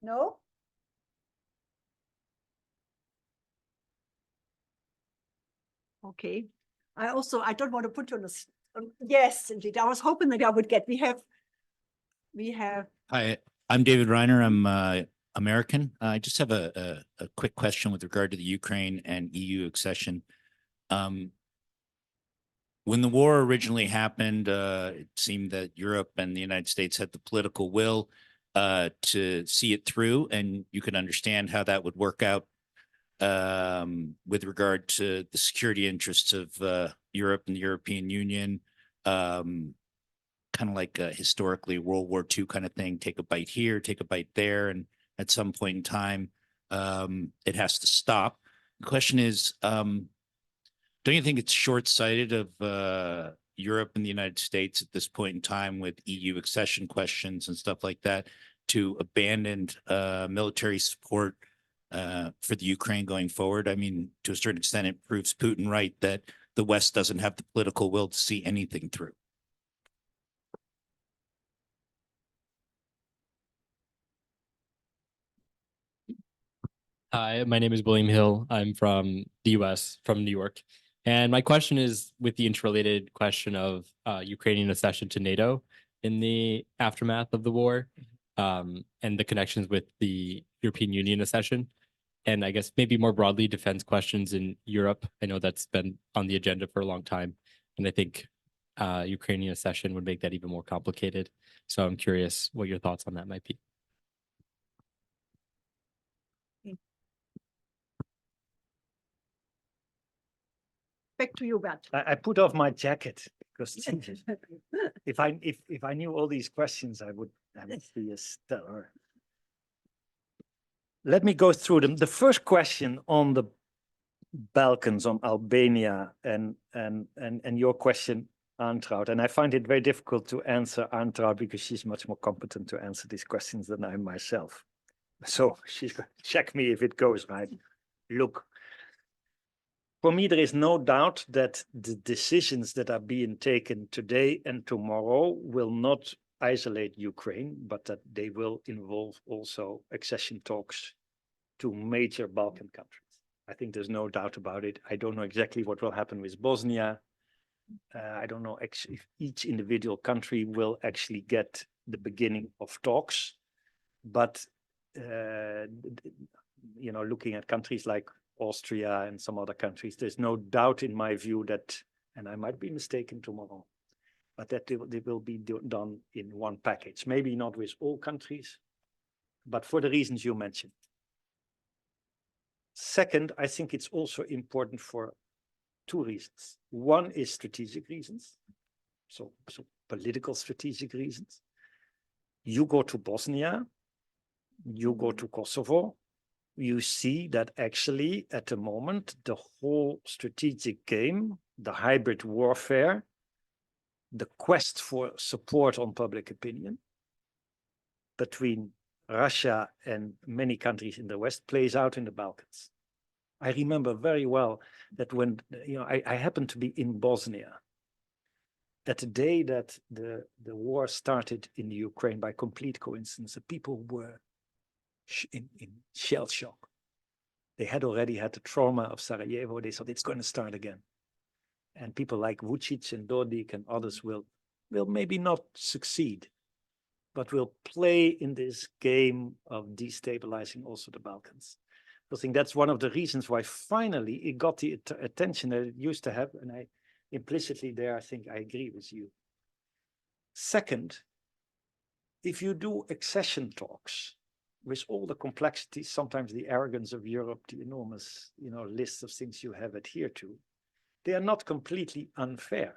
No? Okay. I don't want to put you on the, yes, indeed. I was hoping that I would get, we have. Hi, I'm David Reiner. I'm American. I just have a quick question with regard to the Ukraine and EU accession. When the war originally happened, it seemed that Europe and the United States had the political will to see it through, and you could understand how that would work out with regard to the security interests of Europe and the European Union. Kind of like historically World War II kind of thing, take a bite here, take a bite there, and at some point in time, it has to stop. The question is, don't you think it's short-sighted of Europe and the United States at this point in time with EU accession questions and stuff like that to abandon military support for the Ukraine going forward? I mean, to a certain extent, it proves Putin right that the West doesn't have the political will to see anything through. Hi, my name is William Hill. I'm from the US, from New York. And my question is with the interrelated question of Ukrainian accession to NATO in the aftermath of the war, and the connections with the European Union accession. And I guess maybe more broadly, defense questions in Europe. I know that's been on the agenda for a long time. And I think Ukrainian accession would make that even more complicated. So I'm curious what your thoughts on that might be. Back to you, Bert. I put off my jacket because if I knew all these questions, I would be a stellar. Let me go through them. The first question on the Balkans, on Albania, and your question, Arntraud, and I find it very difficult to answer Arntraud because she's much more competent to answer these questions than I myself. So she's going to check me if it goes right. Look, for me, there is no doubt that the decisions that are being taken today and tomorrow will not isolate Ukraine, but that they will involve also accession talks to major Balkan countries. I think there's no doubt about it. I don't know exactly what will happen with Bosnia. I don't know if each individual country will actually get the beginning of talks, but looking at countries like Austria and some other countries, there's no doubt in my view that, and I might be mistaken tomorrow, but that they will be done in one package. Maybe not with all countries, but for the reasons you mentioned. Second, I think it's also important for two reasons. One is strategic reasons, so political strategic reasons. You go to Bosnia, you go to Kosovo, you see that actually at the moment, the whole strategic game, the hybrid warfare, the quest for support on public opinion between Russia and many countries in the West plays out in the Balkans. I remember very well that when I happened to be in Bosnia at the day that the war started in the Ukraine by complete coincidence, the people were in shell shock. They had already had the trauma of Sarajevo. They thought it's going to start again. And people like Vucic and Dodik and others will maybe not succeed, but will play in this game of destabilizing also the Balkans. I think that's one of the reasons why finally it got the attention that it used to have. And I implicitly there, I think I agree with you. Second, if you do accession talks with all the complexities, sometimes the arrogance of Europe, the enormous, list of things you have adhered to, they are not completely unfair.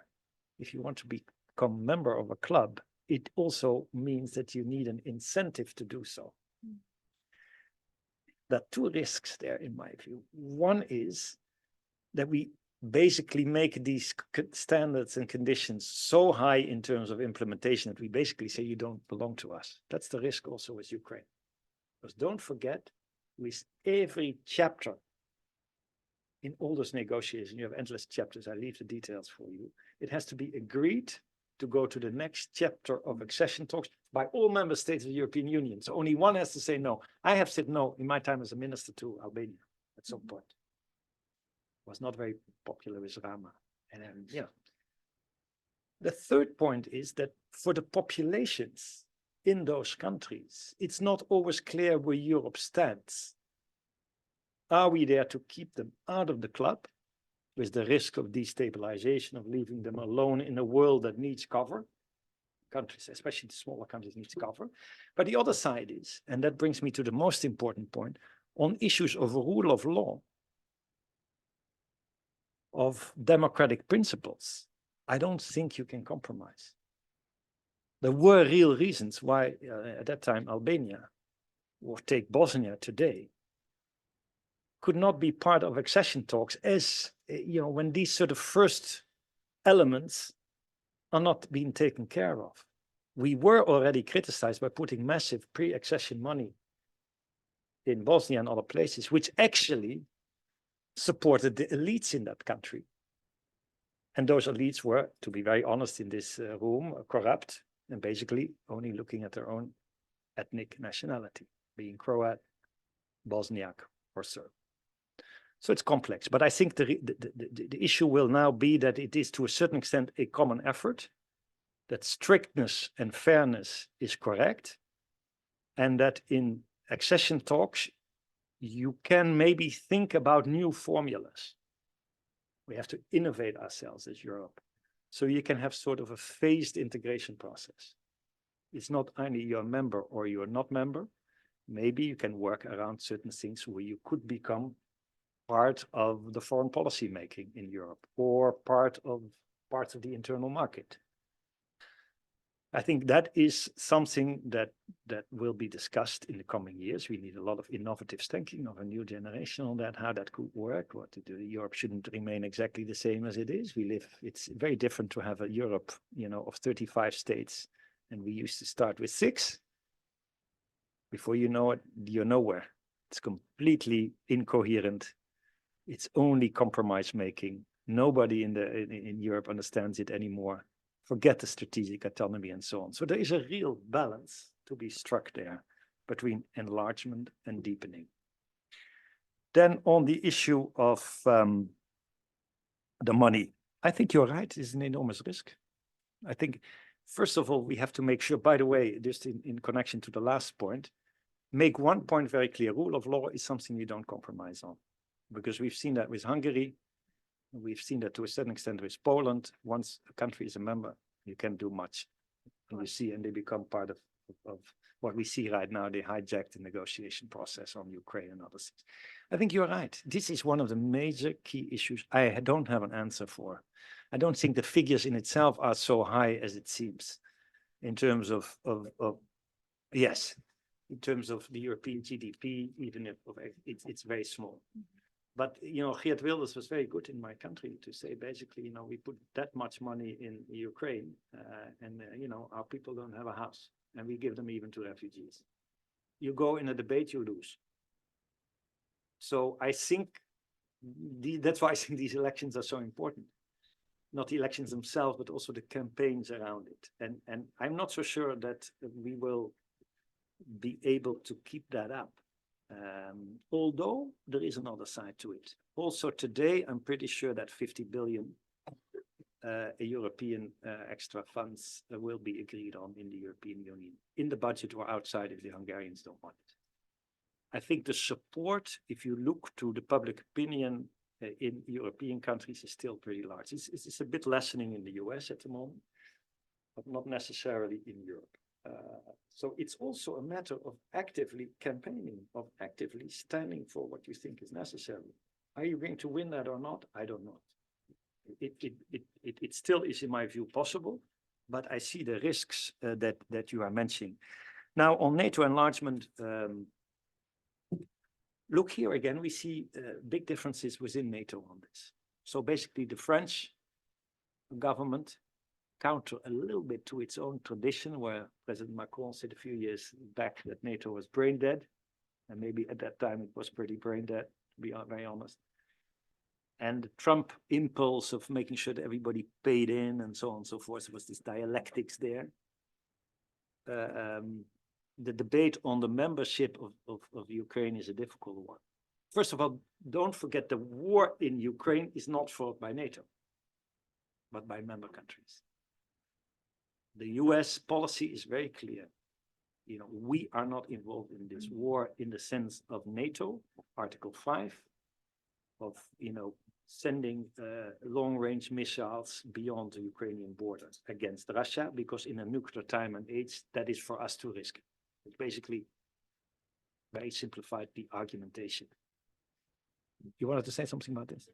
If you want to become a member of a club, it also means that you need an incentive to do so. There are two risks there, in my view. One is that we basically make these standards and conditions so high in terms of implementation that we basically say you don't belong to us. That's the risk also with Ukraine. Because don't forget, with every chapter in all those negotiations, you have endless chapters, I leave the details for you, it has to be agreed to go to the next chapter of accession talks by all member states of the European Union. So only one has to say no. I have said no in my time as a minister to Albania at some point. It was not very popular with Rama. And the third point is that for the populations in those countries, it's not always clear where Europe stands. Are we there to keep them out of the club with the risk of destabilization, of leaving them alone in a world that needs cover? Countries, especially the smaller countries, need cover. But the other side is, and that brings me to the most important point, on issues of rule of law, of democratic principles, I don't think you can compromise. There were real reasons why, at that time, Albania, or take Bosnia today, could not be part of accession talks as, when these sort of first elements are not being taken care of. We were already criticized by putting massive pre-accession money in Bosnia and other places, which actually supported the elites in that country. And those elites were, to be very honest in this room, corrupt and basically only looking at their own ethnic nationality, being Croat, Bosniak, or Serb. So it's complex, but I think the issue will now be that it is to a certain extent a common effort, that strictness and fairness is correct, and that in accession talks, you can maybe think about new formulas. We have to innovate ourselves as Europe. So you can have sort of a phased integration process. It's not either you're a member or you're not member. Maybe you can work around certain things where you could become part of the foreign policy making in Europe or parts of the internal market. I think that is something that will be discussed in the coming years. We need a lot of innovative thinking of a new generation on that, how that could work, what to do. Europe shouldn't remain exactly the same as it is. It's very different to have a Europe, of 35 states, and we used to start with 6. Before you know it, you're nowhere. It's completely incoherent. It's only compromise making. Nobody in Europe understands it anymore. Forget the strategic autonomy and so on. So there is a real balance to be struck there between enlargement and deepening. Then on the issue of the money, I think you're right, it's an enormous risk. I think, first of all, we have to make sure, by the way, just in connection to the last point, make one point very clear. Rule of law is something you don't compromise on, because we've seen that with Hungary. We've seen that to a certain extent with Poland. Once a country is a member, you can't do much. And you see, and they become part of what we see right now. They hijacked the negotiation process on Ukraine and other things. I think you're right. This is one of the major key issues I don't have an answer for. I don't think the figures in itself are so high as it seems in terms of yes, in terms of the European GDP, even if it's very small. But, you know, Geert Wilders was very good in my country to say, basically, you know, we put that much money in Ukraine and, you know, our people don't have a house and we give them even to refugees. You go in a debate, you lose. So I think that's why I think these elections are so important. Not the elections themselves, but also the campaigns around it. And I'm not so sure that we will be able to keep that up. Although there is another side to it. Also today, I'm pretty sure that 50 billion European extra funds will be agreed on in the European Union, in the budget or outside if the Hungarians don't want it. I think the support, if you look to the public opinion in European countries, is still pretty large. It's a bit lessening in the US at the moment, but not necessarily in Europe. So it's also a matter of actively campaigning, of actively standing for what you think is necessary. Are you going to win that or not? I don't know. It still is, in my view, possible, but I see the risks that you are mentioning. Now, on NATO enlargement, look here again, we see big differences within NATO on this. So basically, the French government counter a little bit to its own tradition, where President Macron said a few years back that NATO was brain dead. And maybe at that time it was pretty brain dead, to be very honest. And the Trump impulse of making sure that everybody paid in and so on and so forth, there was this dialectics there. The debate on the membership of Ukraine is a difficult one. First of all, don't forget the war in Ukraine is not fought by NATO, but by member countries. The US policy is very clear. You know, we are not involved in this war in the sense of NATO, Article 5, of, you know, sending long-range missiles beyond the Ukrainian border against Russia, because in a nuclear time and age, that is for us to risk. It's basically very simplified the argumentation. You wanted to say something about this?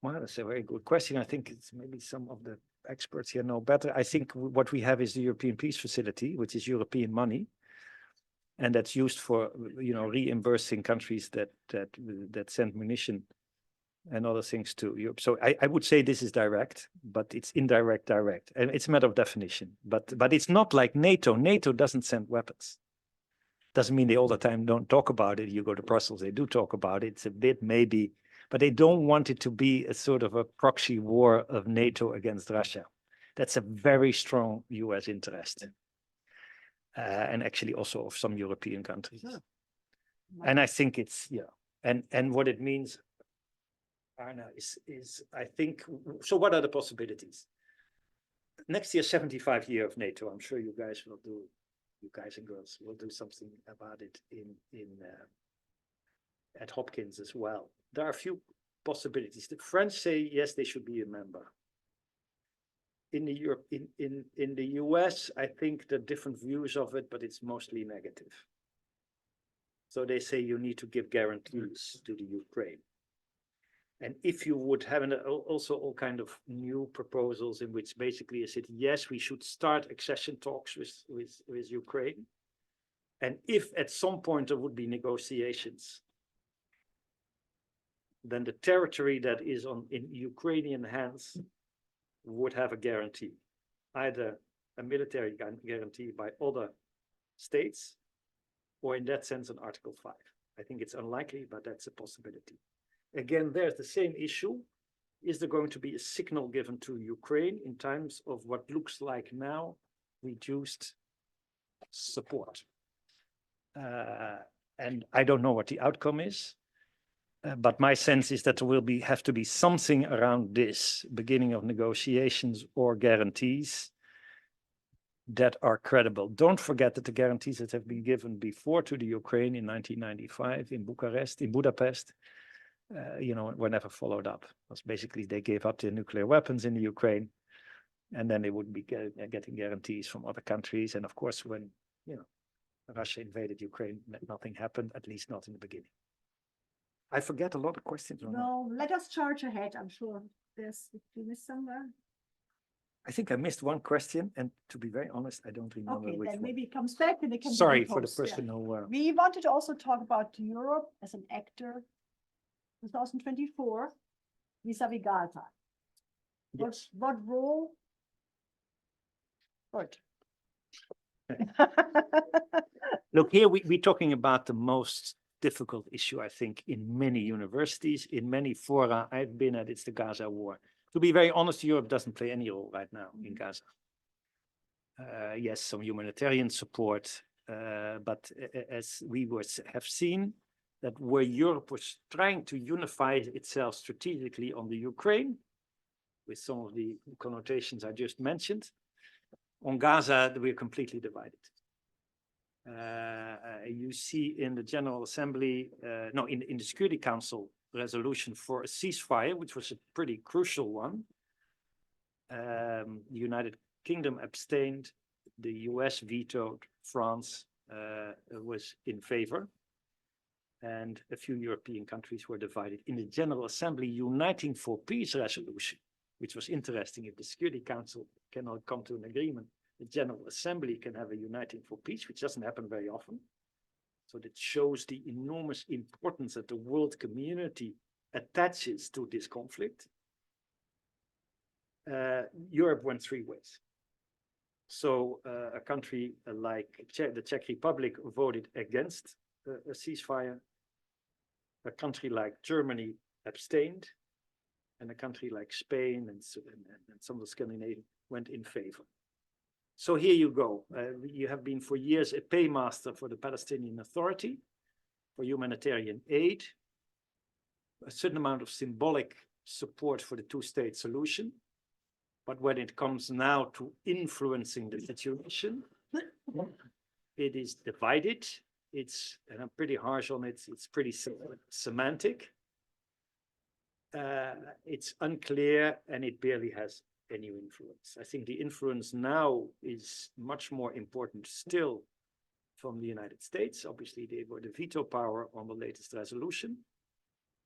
Well, that's a very good question. I think it's maybe some of the experts here know better. I think what we have is the European Peace Facility, which is European money, and that's used for, you know, reimbursing countries that send munition and other things to Europe. So I would say this is direct, but it's indirect, direct, and it's a matter of definition. But it's not like NATO. NATO doesn't send weapons. Doesn't mean they all the time don't talk about it. You go to Brussels, they do talk about it. It's a bit maybe. But they don't want it to be a sort of a proxy war of NATO against Russia. That's a very strong US interest. And actually also of some European countries. Yeah. And I think it's, yeah. And what it means, Arna, is I think, so what are the possibilities? Next year, 75 year of NATO. I'm sure you guys will do, you guys and girls will do something about it at Hopkins as well. There are a few possibilities. The French say yes, they should be a member. In the US, I think there are different views of it, but it's mostly negative. So they say you need to give guarantees to the Ukraine. And if you would have also all kind of new proposals in which basically is it, yes, we should start accession talks with Ukraine. And if at some point there would be negotiations, then the territory that is in Ukrainian hands would have a guarantee, either a military guarantee by other states, or in that sense, an Article 5. I think it's unlikely, but that's a possibility. Again, there's the same issue. Is there going to be a signal given to Ukraine in times of what looks like now reduced support? And I don't know what the outcome is, but my sense is that there will have to be something around this beginning of negotiations or guarantees that are credible. Don't forget that the guarantees that have been given before to the Ukraine in 1995 in Budapest, were never followed up. Because basically they gave up their nuclear weapons in the Ukraine, and then they would be getting guarantees from other countries. And of course, when Russia invaded Ukraine, nothing happened, at least not in the beginning. I forget a lot of questions. No, let us charge ahead. I'm sure there's, if we miss somewhere. I think I missed one question, and to be very honest, I don't remember Okay, which then one. maybe it comes back and it can be Sorry for the reposed, yeah. person who. We wanted to also talk about Europe as an actor 2024 vis-a-vis Gaza. Yes. What role? Right. Look, here we're talking about the most difficult issue, I think, in many universities, in many fora I've been at. It's the Gaza war. To be very honest, Europe doesn't play any role right now in Gaza. Yes, some humanitarian support, but as we have seen, that where Europe was trying to unify itself strategically on the Ukraine, with some of the connotations I just mentioned, on Gaza, we're completely divided. You see in the General Assembly, in the Security Council resolution for a ceasefire, which was a pretty crucial one. The United Kingdom abstained, the US vetoed, France was in favor, and a few European countries were divided. In the General Assembly Uniting for Peace resolution, which was interesting, if the Security Council cannot come to an agreement, the General Assembly can have a Uniting for Peace, which doesn't happen very often. So that shows the enormous importance that the world community attaches to this conflict. Europe went three ways. So a country like the Czech Republic voted against a ceasefire. A country like Germany abstained, and a country like Spain and some of the Scandinavian went in favor. So here you go. You have been for years a paymaster for the Palestinian Authority, for humanitarian aid, a certain amount of symbolic support for the two-state solution. But when it comes now to influencing the situation, it is divided. And I'm pretty harsh on it, it's pretty semantic. It's unclear, and it barely has any influence. I think the influence now is much more important still from the United States. Obviously, they were the veto power on the latest resolution.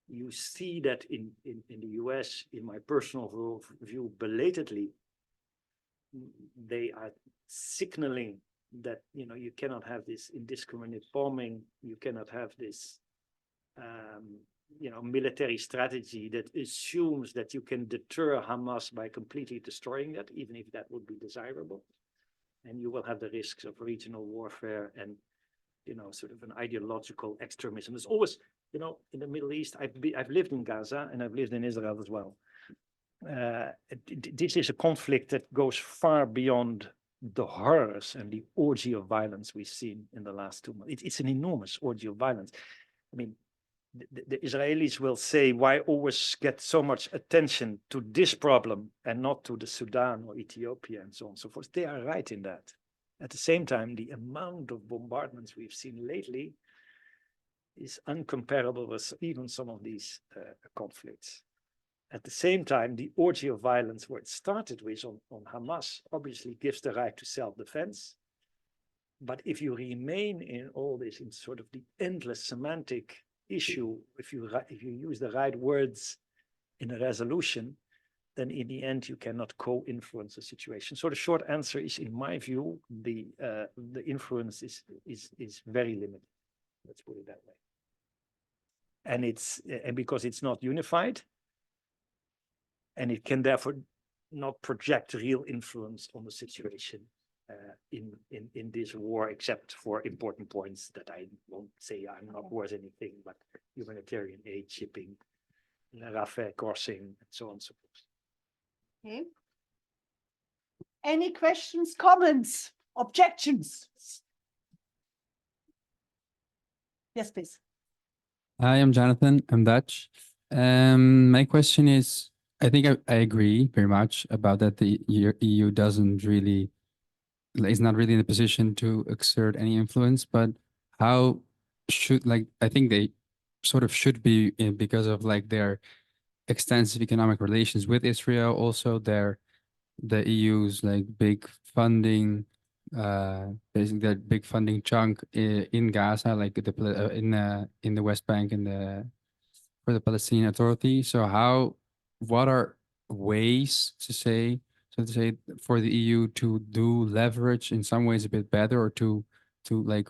You see that in the US, in my personal view, belatedly, they are signaling that you cannot have this indiscriminate bombing, you cannot have this military strategy that assumes that you can deter Hamas by completely destroying that, even if that would be desirable. And you will have the risks of regional warfare and, sort of an ideological extremism. There's always, in the Middle East, I've lived in Gaza and I've lived in Israel as well. This is a conflict that goes far beyond the horrors and the orgy of violence we've seen in the last 2 months. It's an enormous orgy of violence. I mean, the Israelis will say, why always get so much attention to this problem and not to the Sudan or Ethiopia and so on and so forth? They are right in that. At the same time, the amount of bombardments we've seen lately is uncomparable with even some of these conflicts. At the same time, the orgy of violence where it started with on Hamas obviously gives the right to self-defense. But if you remain in all this, in sort of the endless semantic issue, if you use the right words in a resolution, then in the end you cannot co-influence the situation. So the short answer is, in my view, the influence is very limited. Let's put it that way. and because it's not unified, and it can therefore not project real influence on the situation in this war, except for important points that I won't say I'm not worth anything, but humanitarian aid, shipping, Rafah crossing, and so on and so forth. Okay. Any questions, comments, objections? Yes, please. Hi, I'm Jonathan. I'm Dutch. My question is, I think I agree very much about that the EU doesn't really, is not really in a position to exert any influence, but how should, like, I think they sort of should be because of like their extensive economic relations with Israel, also the EU's like big funding, basically that big funding chunk in Gaza, like in the West Bank and for the Palestinian Authority. So what are ways to say for the EU to do leverage in some ways a bit better, or to like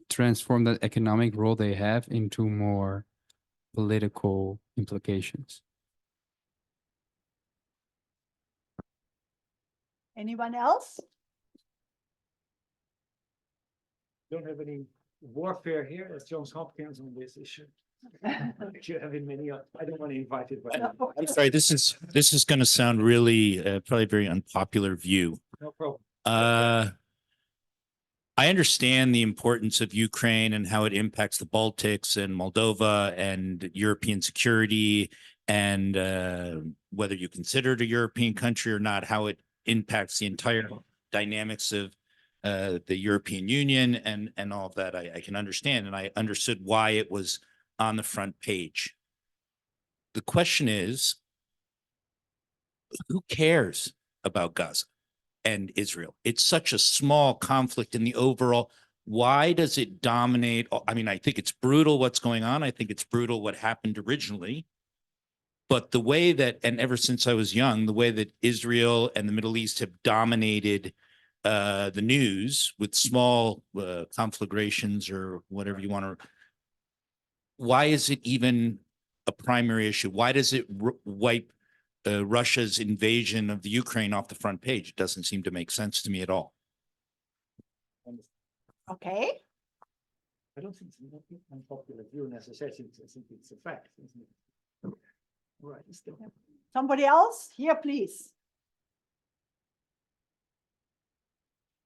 transform that economic role they have into more political implications? Anyone else? Don't have any warfare here as Johns Hopkins on this issue. You have in many, I don't want to invite it, but I'm sorry, this is going to sound really probably a very unpopular view. no problem. I understand the importance of Ukraine and how it impacts the Baltics and Moldova and European security, and whether you consider it a European country or not, how it impacts the entire dynamics of the European Union and all of that. I can understand, and I understood why it was on the front page. The question is, who cares about Gaza and Israel? It's such a small conflict in the overall. Why does it dominate? I mean, I think it's brutal what's going on. I think it's brutal what happened originally. But the way that, and ever since I was young, the way that Israel and the Middle East have dominated the news with small conflagrations or whatever you want to, why is it even a primary issue? Why does it wipe Russia's invasion of the Ukraine off the front page? It doesn't seem to make sense to me at all. Okay. I don't think it's an unpopular view necessarily. I think it's a fact, isn't it? Right. Somebody else? Here, please.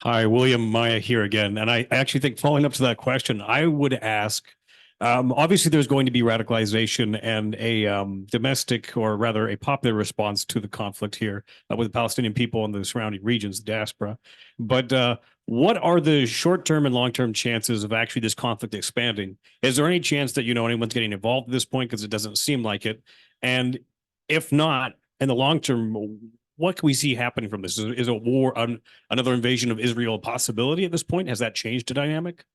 Hi, William Maya here again. And I actually think, following up to that question, I would ask, obviously there's going to be radicalization and a domestic, or rather a popular response to the conflict here with the Palestinian people and the surrounding regions, the diaspora. But what are the short-term and long-term chances of actually this conflict expanding? Is there any chance that, anyone's getting involved at this point? Because it doesn't seem like it. And if not, in the long term, what can we see happening from this? Is a war, another invasion of Israel a possibility at this point? Has that changed the dynamic?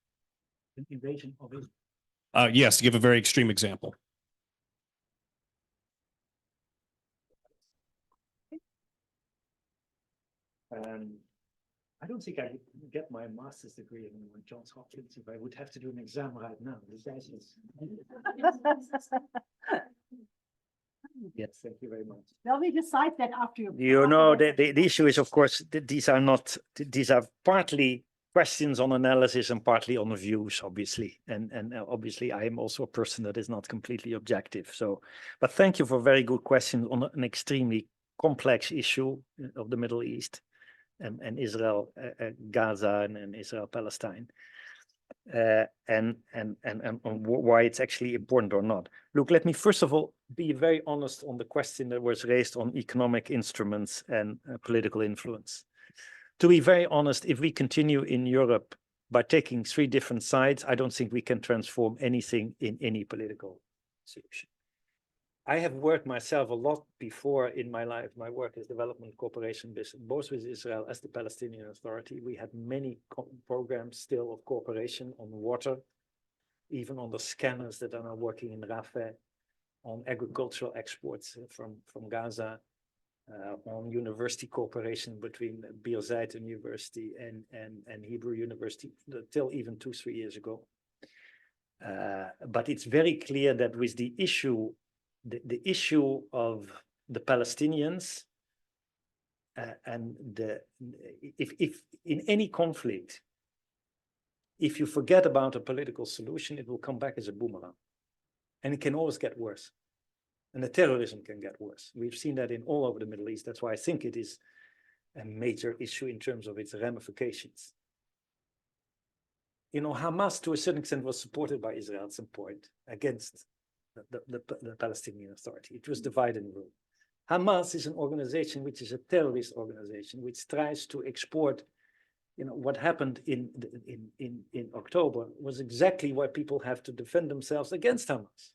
An invasion of Israel. Yes, to give a very extreme example. I don't think I would get my master's degree in Johns Hopkins if I would have to do an exam right now. Yes, thank you very much. Well, we decide that after you. The issue is, of course, these are partly questions on analysis and partly on the views, obviously. And obviously, I am also a person that is not completely objective. So, but thank you for very good questions on an extremely complex issue of the Middle East and Israel, Gaza and Israel, Palestine. And why it's actually important or not. Look, let me first of all be very honest on the question that was raised on economic instruments and political influence. To be very honest, if we continue in Europe by taking three different sides, I don't think we can transform anything in any political solution. I have worked myself a lot before in my life. My work is development cooperation, both with Israel as the Palestinian Authority. We had many programs still of cooperation on water, even on the scanners that are now working in Rafah, on agricultural exports from Gaza, on university cooperation between Beer Zayton University and Hebrew University, till even 2-3 years ago. But it's very clear that with the issue of the Palestinians, and if in any conflict, if you forget about a political solution, it will come back as a boomerang, and it can always get worse. And the terrorism can get worse. We've seen that in all over the Middle East. That's why I think it is a major issue in terms of its ramifications. You know, Hamas to a certain extent was supported by Israel at some point against the Palestinian Authority. It was divide and rule. Hamas is an organization which is a terrorist organization which tries to export, you know, what happened in October was exactly why people have to defend themselves against Hamas.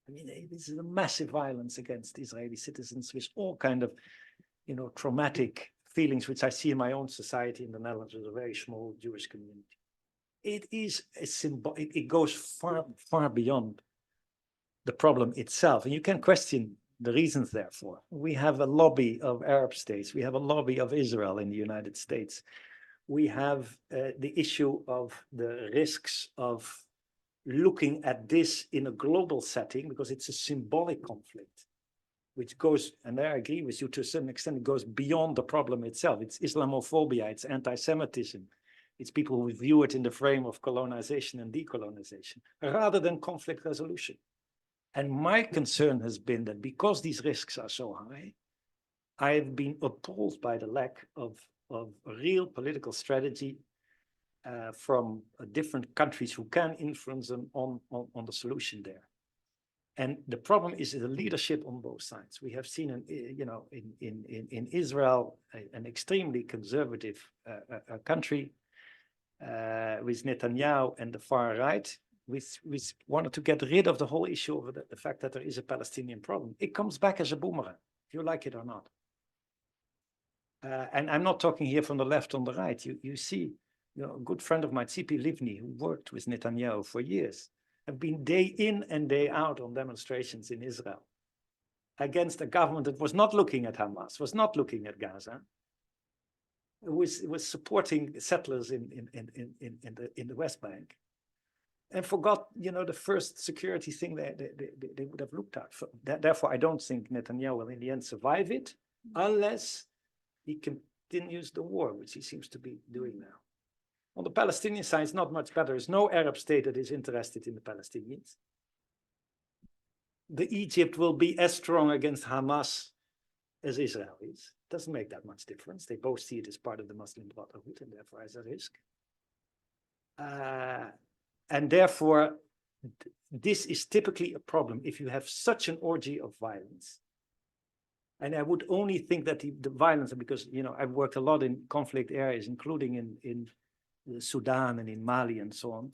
I mean, this is a massive violence against Israeli citizens with all kind of, you know, traumatic feelings, which I see in my own society in the Netherlands with a very small Jewish community. It is a symbol. It goes far, far beyond the problem itself, and you can question the reasons therefore. We have a lobby of Arab states. We have a lobby of Israel in the United States. We have the issue of the risks of looking at this in a global setting, because it's a symbolic conflict, which goes, and I agree with you to a certain extent, it goes beyond the problem itself. It's Islamophobia, it's anti-Semitism, it's people who view it in the frame of colonization and decolonization, rather than conflict resolution. And my concern has been that because these risks are so high, I've been appalled by the lack of a real political strategy from different countries who can influence them on the solution there. And the problem is the leadership on both sides. We have seen, in Israel, an extremely conservative country with Netanyahu and the far right, which wanted to get rid of the whole issue of the fact that there is a Palestinian problem. It comes back as a boomerang, if you like it or not. And I'm not talking here from the left on the right. You see, a good friend of mine, Tzipi Livni, who worked with Netanyahu for years, have been day in and day out on demonstrations in Israel against a government that was not looking at Hamas, was not looking at Gaza, was supporting settlers in the West Bank, and forgot, the first security thing they would have looked at. Therefore, I don't think Netanyahu will in the end survive it unless he continues the war, which he seems to be doing now. On the Palestinian side, it's not much better. There's no Arab state that is interested in the Palestinians. The Egypt will be as strong against Hamas as Israel is. Doesn't make that much difference. They both see it as part of the Muslim Brotherhood and therefore as a risk. And therefore, this is typically a problem if you have such an orgy of violence. And I would only think that the violence, because I've worked a lot in conflict areas, including in Sudan and in Mali and so on.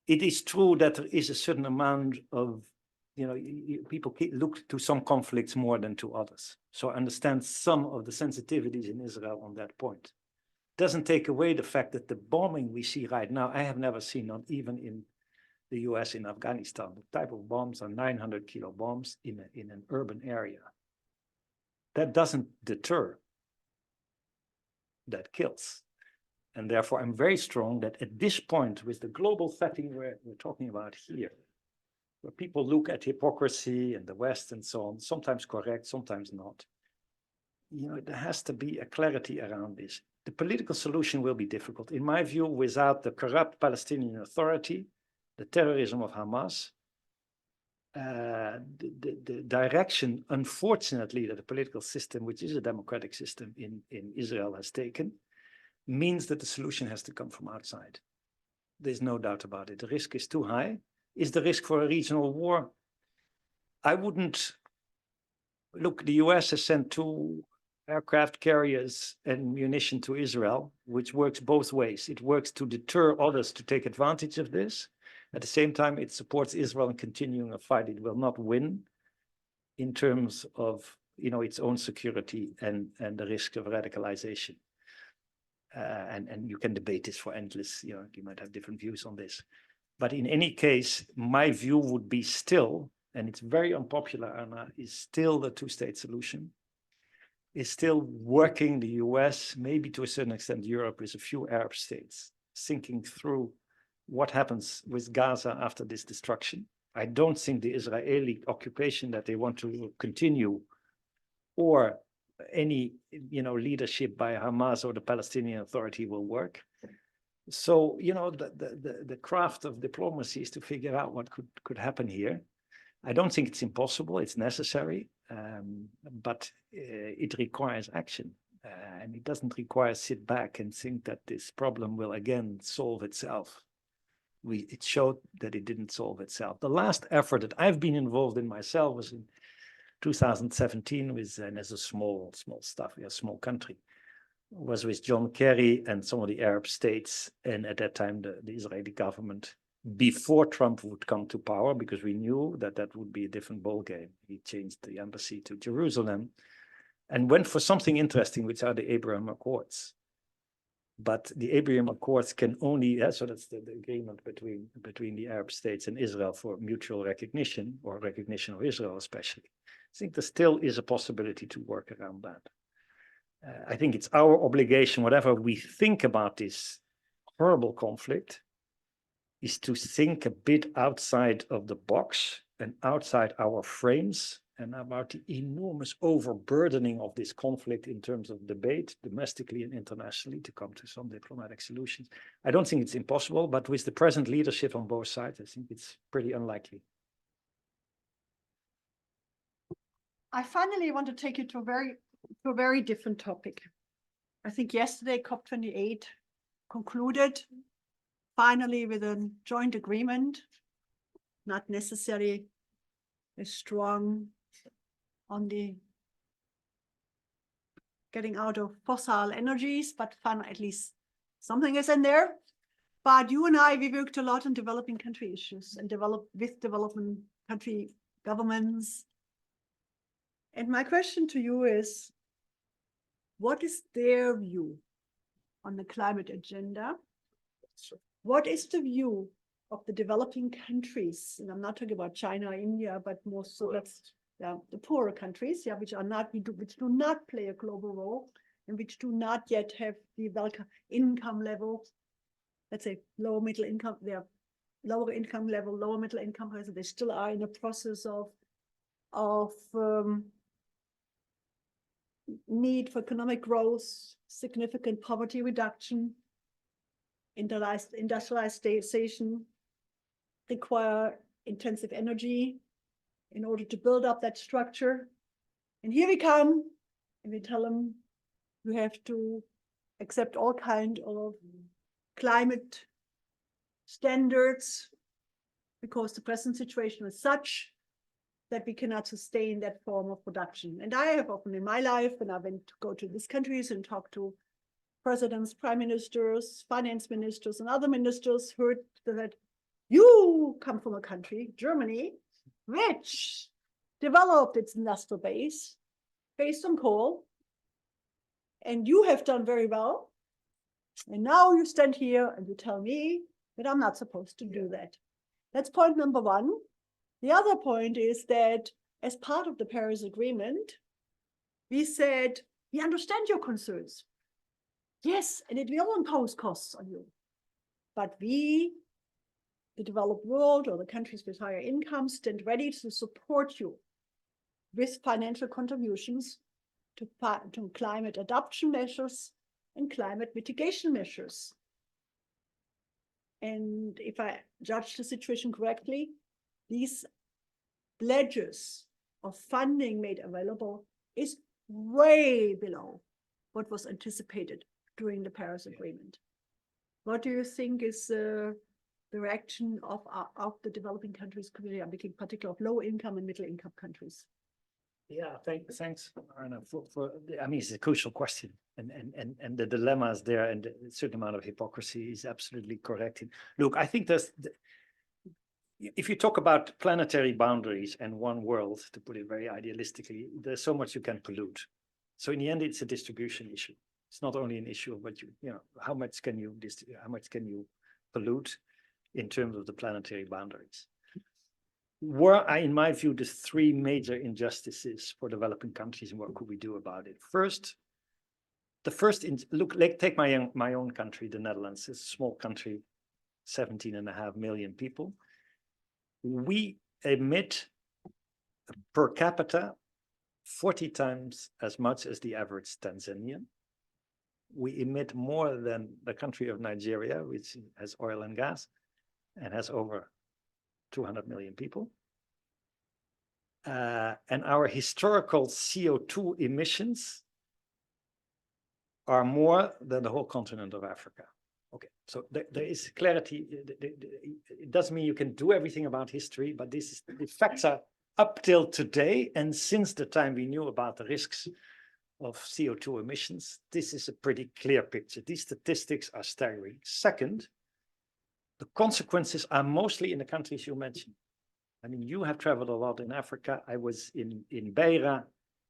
It is true that there is a certain amount of, people look to some conflicts more than to others. So I understand some of the sensitivities in Israel on that point. Doesn't take away the fact that the bombing we see right now, I have never seen, not even in the US, in Afghanistan. The type of bombs are 900-kilo bombs in an urban area. That doesn't deter, that kills. And therefore, I'm very strong that at this point, with the global setting we're talking about here, where people look at hypocrisy and the West and so on, sometimes correct, sometimes not, there has to be a clarity around this. The political solution will be difficult. In my view, without the corrupt Palestinian Authority, the terrorism of Hamas, the direction, unfortunately, that the political system, which is a democratic system in Israel, has taken, means that the solution has to come from outside. There's no doubt about it. The risk is too high. Is the risk for a regional war? I wouldn't look. The US has sent 2 aircraft carriers and munition to Israel, which works both ways. It works to deter others to take advantage of this. At the same time, it supports Israel in continuing a fight. It will not win in terms of its own security and the risk of radicalization. And you can debate this for endless, you might have different views on this. But in any case, my view would be still, and it's very unpopular, Anna, is still the 2-state solution, is still working the US, maybe to a certain extent Europe, with a few Arab states, thinking through what happens with Gaza after this destruction. I don't think the Israeli occupation that they want to continue, or any leadership by Hamas or the Palestinian Authority will work. So the craft of diplomacy is to figure out what could happen here. I don't think it's impossible. It's necessary, but it requires action, and it doesn't require sit back and think that this problem will again solve itself. It showed that it didn't solve itself. The last effort that I've been involved in myself was in 2017 and as a small stuff, we are a small country, was with John Kerry and some of the Arab states, and at that time the Israeli government, before Trump would come to power, because we knew that would be a different ballgame. He changed the embassy to Jerusalem and went for something interesting, which are the Abraham Accords. But the Abraham Accords can only, so that's the agreement between the Arab states and Israel for mutual recognition, or recognition of Israel especially. I think there still is a possibility to work around that. I think it's our obligation, whatever we think about this horrible conflict, is to think a bit outside of the box and outside our frames, and about the enormous overburdening of this conflict in terms of debate, domestically and internationally, to come to some diplomatic solutions. I don't think it's impossible, but with the present leadership on both sides, I think it's pretty unlikely. I finally want to take you to a very different topic. I think yesterday COP28 concluded finally with a joint agreement, not necessarily as strong on the getting out of fossil energies, but at least something is in there. But you and I, we worked a lot on developing country issues and with development country governments. And my question to you is, what is their view on the climate agenda? What is the view of the developing countries? And I'm not talking about China, India, but more so that's the poorer countries, which do not play a global role, and which do not yet have the income level. Let's say lower middle income. They are lower income level, lower middle income. So they still are in a process of need for economic growth, significant poverty reduction, industrialization, require intensive energy in order to build up that structure. And here we come and we tell them you have to accept all kind of climate standards because the present situation is such that we cannot sustain that form of production. And I have often in my life, when I went to go to these countries and talk to presidents, prime ministers, finance ministers, and other ministers, heard that you come from a country, Germany, which developed its industrial base based on coal, and you have done very well. And now you stand here and you tell me that I'm not supposed to do that. That's point number one. The other point is that as part of the Paris Agreement, we said, we understand your concerns. Yes, and it will impose costs on you. But we, the developed world or the countries with higher incomes, stand ready to support you with financial contributions to climate adaptation measures and climate mitigation measures. And if I judge the situation correctly, these pledges of funding made available is way below what was anticipated during the Paris Agreement. What do you think is the reaction of the developing countries community? I'm thinking particularly of low income and middle income countries. Yeah, thanks, Arna, I mean, it's a crucial question, and the dilemmas there and a certain amount of hypocrisy is absolutely correct. Look, I think if you talk about planetary boundaries and one world, to put it very idealistically, there's so much you can pollute. So in the end, it's a distribution issue. It's not only an issue of what how much can you pollute in terms of the planetary boundaries. In my view, there's three major injustices for developing countries, and what could we do about it? First, take my own country, the Netherlands. It's a small country, 17.5 million people. We emit per capita 40 times as much as the average Tanzanian. We emit more than the country of Nigeria, which has oil and gas and has over 200 million people. And our historical CO2 emissions are more than the whole continent of Africa. Okay, so there is clarity. It doesn't mean you can do everything about history, but this is the facts are up till today. And since the time we knew about the risks of CO2 emissions, this is a pretty clear picture. These statistics are staggering. Second, the consequences are mostly in the countries you mentioned. I mean, you have traveled a lot in Africa. I was in Beira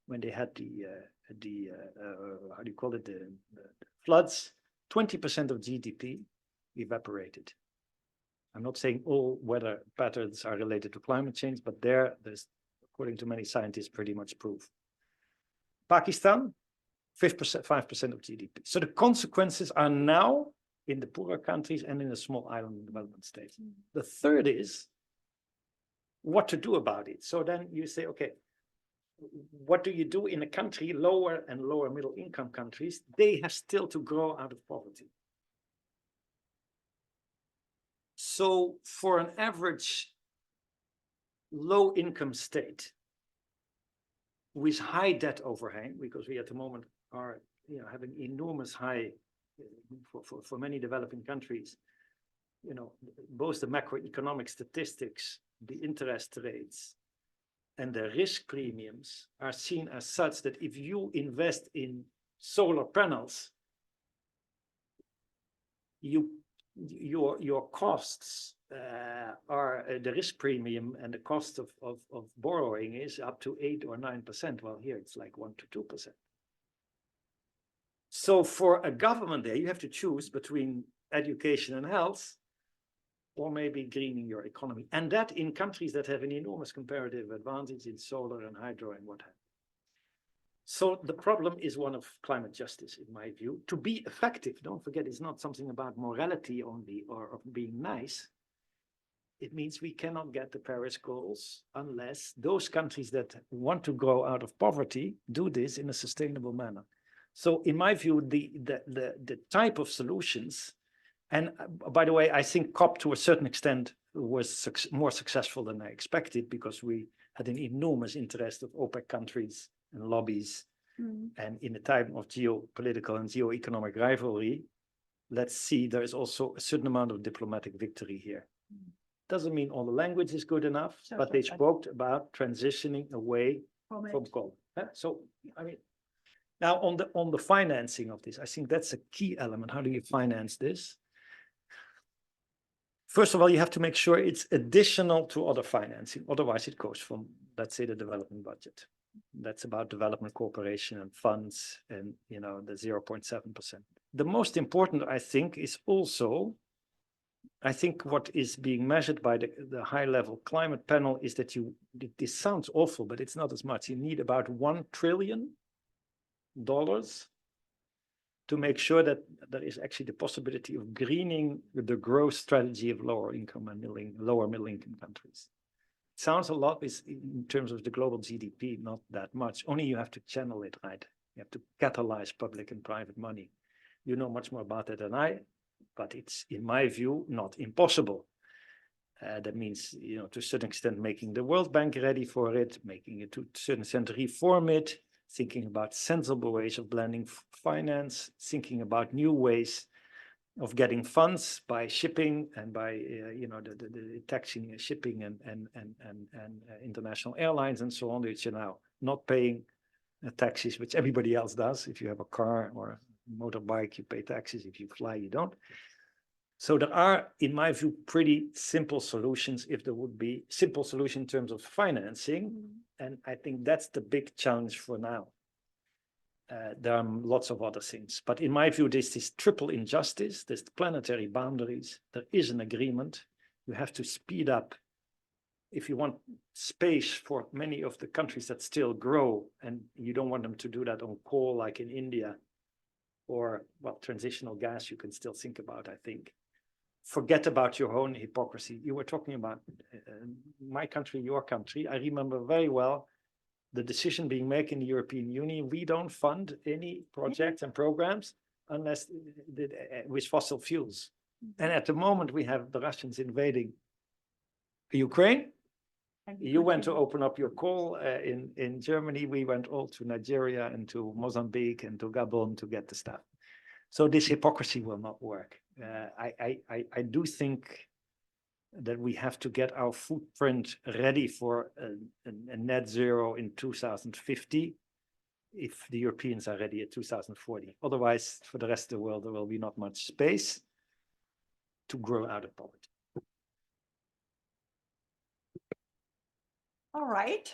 when they had the how do you call it, the floods. 20% of GDP evaporated. I'm not saying all weather patterns are related to climate change, but there's, according to many scientists, pretty much proof. Pakistan, 5% of GDP. So the consequences are now in the poorer countries and in the small island development states. The third is what to do about it. So then you say, okay, what do you do in a country, lower and lower middle income countries? They have still to grow out of poverty. So for an average low income state with high debt overhang, because we at the moment are having enormous high for many developing countries, both the macroeconomic statistics, the interest rates, and the risk premiums are seen as such that if you invest in solar panels, your costs are the risk premium, and the cost of borrowing is up to 8 or 9%. Well, here it's like 1 to 2%. So for a government there, you have to choose between education and health, or maybe greening your economy. And that in countries that have an enormous comparative advantage in solar and hydro and what have you. So the problem is one of climate justice, in my view. To be effective, don't forget, it's not something about morality only or of being nice. It means we cannot get the Paris goals unless those countries that want to grow out of poverty do this in a sustainable manner. So in my view, the type of solutions, and by the way, I think COP to a certain extent was more successful than I expected, because we had an enormous interest of OPEC countries and lobbies. And in a time of geopolitical and geoeconomic rivalry, let's see, there is also a certain amount of diplomatic victory here. Doesn't mean all the language is good enough, but they spoke about transitioning away from coal. So, I mean, now on the financing of this, I think that's a key element. How do you finance this? First of all, you have to make sure it's additional to other financing. Otherwise, it goes from, let's say, the development budget. That's about development cooperation and funds and, the 0.7%. The most important, I think, is also, I think what is being measured by the high-level climate panel is that this sounds awful, but it's not as much. You need about $1 trillion to make sure that there is actually the possibility of greening the growth strategy of lower income and lower middle income countries. It sounds a lot in terms of the global GDP, not that much. Only you have to channel it right. You have to catalyze public and private money. You know much more about that than I, but it's, in my view, not impossible. That means, to a certain extent, making the World Bank ready for it, making it to a certain extent reform it, thinking about sensible ways of blending finance, thinking about new ways of getting funds by shipping and by the taxing shipping and international airlines and so on, which are now not paying taxes, which everybody else does. If you have a car or a motorbike, you pay taxes. If you fly, you don't. So there are, in my view, pretty simple solutions if there would be simple solution in terms of financing. And I think that's the big challenge for now. There are lots of other things, but in my view, this is triple injustice. There's planetary boundaries. There is an agreement. You have to speed up if you want space for many of the countries that still grow, and you don't want them to do that on coal like in India, or, well, transitional gas you can still think about, I think. forget about your own hypocrisy. You were talking about my country, your country. I remember very well the decision being made in the European Union. We don't fund any projects and programs unless with fossil fuels. And at the moment we have the Russians invading Ukraine. You went to open up your call in Germany. We went all to Nigeria and to Mozambique and to Gabon to get the stuff. So this hypocrisy will not work. I do think that we have to get our footprint ready for a net zero in 2050 if the Europeans are ready at 2040. Otherwise, for the rest of the world, there will be not much space to grow out of poverty. All right.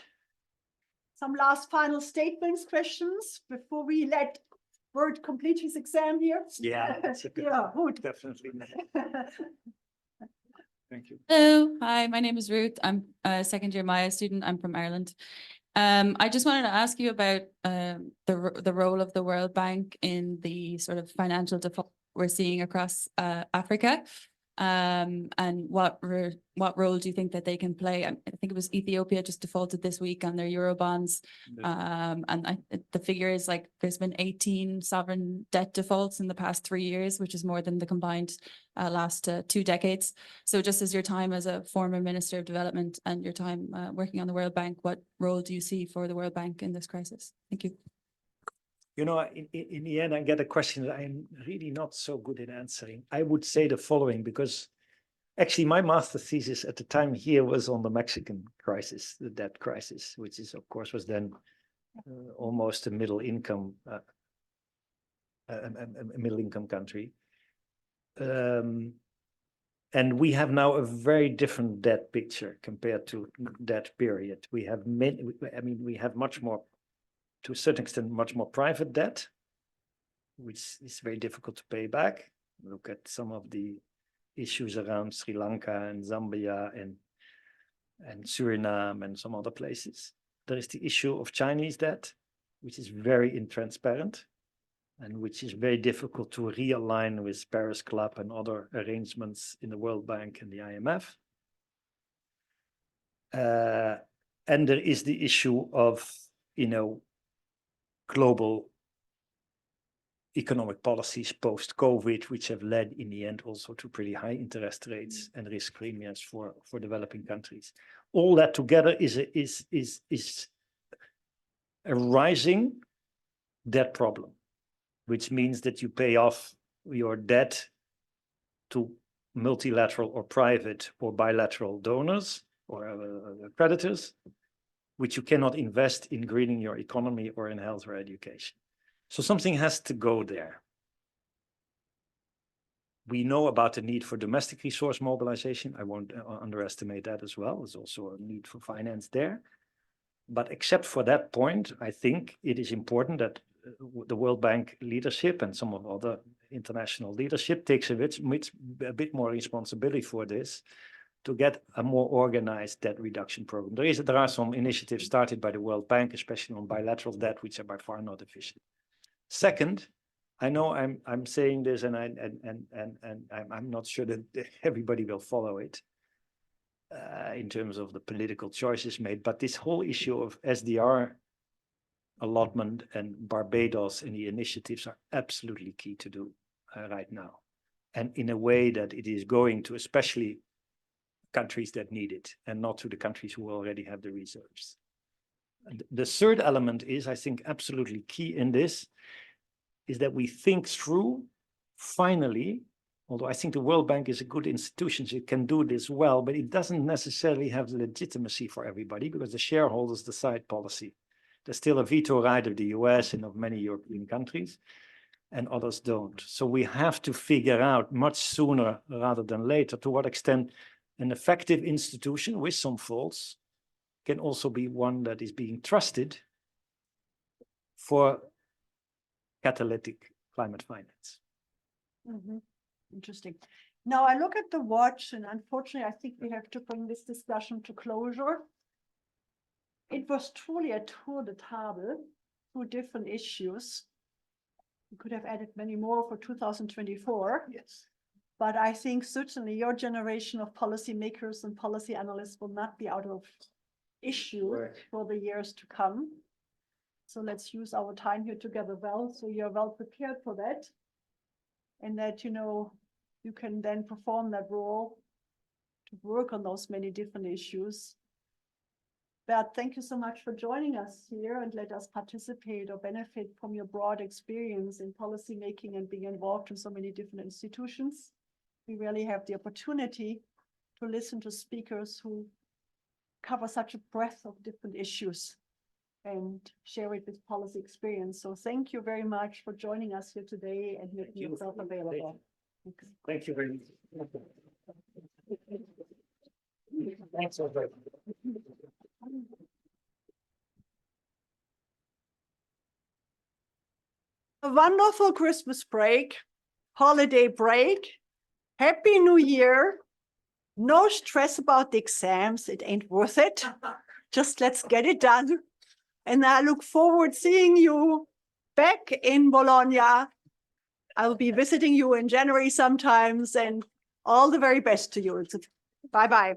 Some last final statements, questions before we let Bert complete his exam here? Yeah, that's a good, good. definitely. Thank you. Hello, hi, my name is Ruth. I'm a second year Maya student. I'm from Ireland. I just wanted to ask you about the role of the World Bank in the sort of financial default we're seeing across Africa. And what role do you think that they can play? I think it was Ethiopia just defaulted this week on their Euro bonds. The figure is like there's been 18 sovereign debt defaults in the past 3 years, which is more than the combined last 2 decades. So just as your time as a former Minister of Development and your time working on the World Bank, what role do you see for the World Bank in this crisis? Thank you. You know, in the end, I get a question that I'm really not so good at answering. I would say the following, because actually my master thesis at the time here was on the Mexican crisis, the debt crisis, which is, of course, was then almost a middle income country. And we have now a very different debt picture compared to that period. We have we have much more, to a certain extent, much more private debt, which is very difficult to pay back. Look at some of the issues around Sri Lanka and Zambia and Suriname and some other places. There is the issue of Chinese debt, which is very intransparent and which is very difficult to realign with Paris Club and other arrangements in the World Bank and the IMF. And there is the issue of, global economic policies post-COVID, which have led in the end also to pretty high interest rates and risk premiums for developing countries. All that together is a rising debt problem, which means that you pay off your debt to multilateral or private or bilateral donors or creditors, which you cannot invest in greening your economy or in health or education. So something has to go there. We know about the need for domestic resource mobilization. I won't underestimate that as well. There's also a need for finance there. But except for that point, I think it is important that the World Bank leadership and some of other international leadership takes a bit more responsibility for this, to get a more organized debt reduction program. There are some initiatives started by the World Bank, especially on bilateral debt, which are by far not efficient. Second, I know I'm saying this, and I'm not sure that everybody will follow it in terms of the political choices made. But this whole issue of SDR allotment and Barbados and the initiatives are absolutely key to do right now, and in a way that it is going to especially countries that need it and not to the countries who already have the reserves. And the third element is, I think, absolutely key in this, is that we think through, finally, although I think the World Bank is a good institution, so it can do this well, but it doesn't necessarily have the legitimacy for everybody because the shareholders decide policy. There's still a veto right of the US and of many European countries, and others don't. So we have to figure out much sooner rather than later to what extent an effective institution with some faults can also be one that is being trusted for catalytic climate finance. Interesting. Now I look at the watch, and unfortunately, I think we have to bring this discussion to closure. It was truly a tour de table through different issues. We could have added many more for 2024. Yes. But I think certainly your generation of policymakers and policy analysts will not be out of issue for the years to come. So let's use our time here together well, so you're well prepared for that. And that, you know, you can then perform that role to work on those many different issues. Bert, thank you so much for joining us here and let us participate or benefit from your broad experience in policy making and being involved in so many different institutions. We really have the opportunity to listen to speakers who cover such a breadth of different issues and share it with policy experience. So thank you very much for joining us here today and making yourself available. Thanks. Thank you very much. Thanks so very much. A wonderful Christmas break, holiday break, Happy New Year. No stress about the exams, it ain't worth it. Just let's get it done. And I look forward seeing you back in Bologna. I'll be visiting you in January sometimes, and all the very best to you. Bye-bye.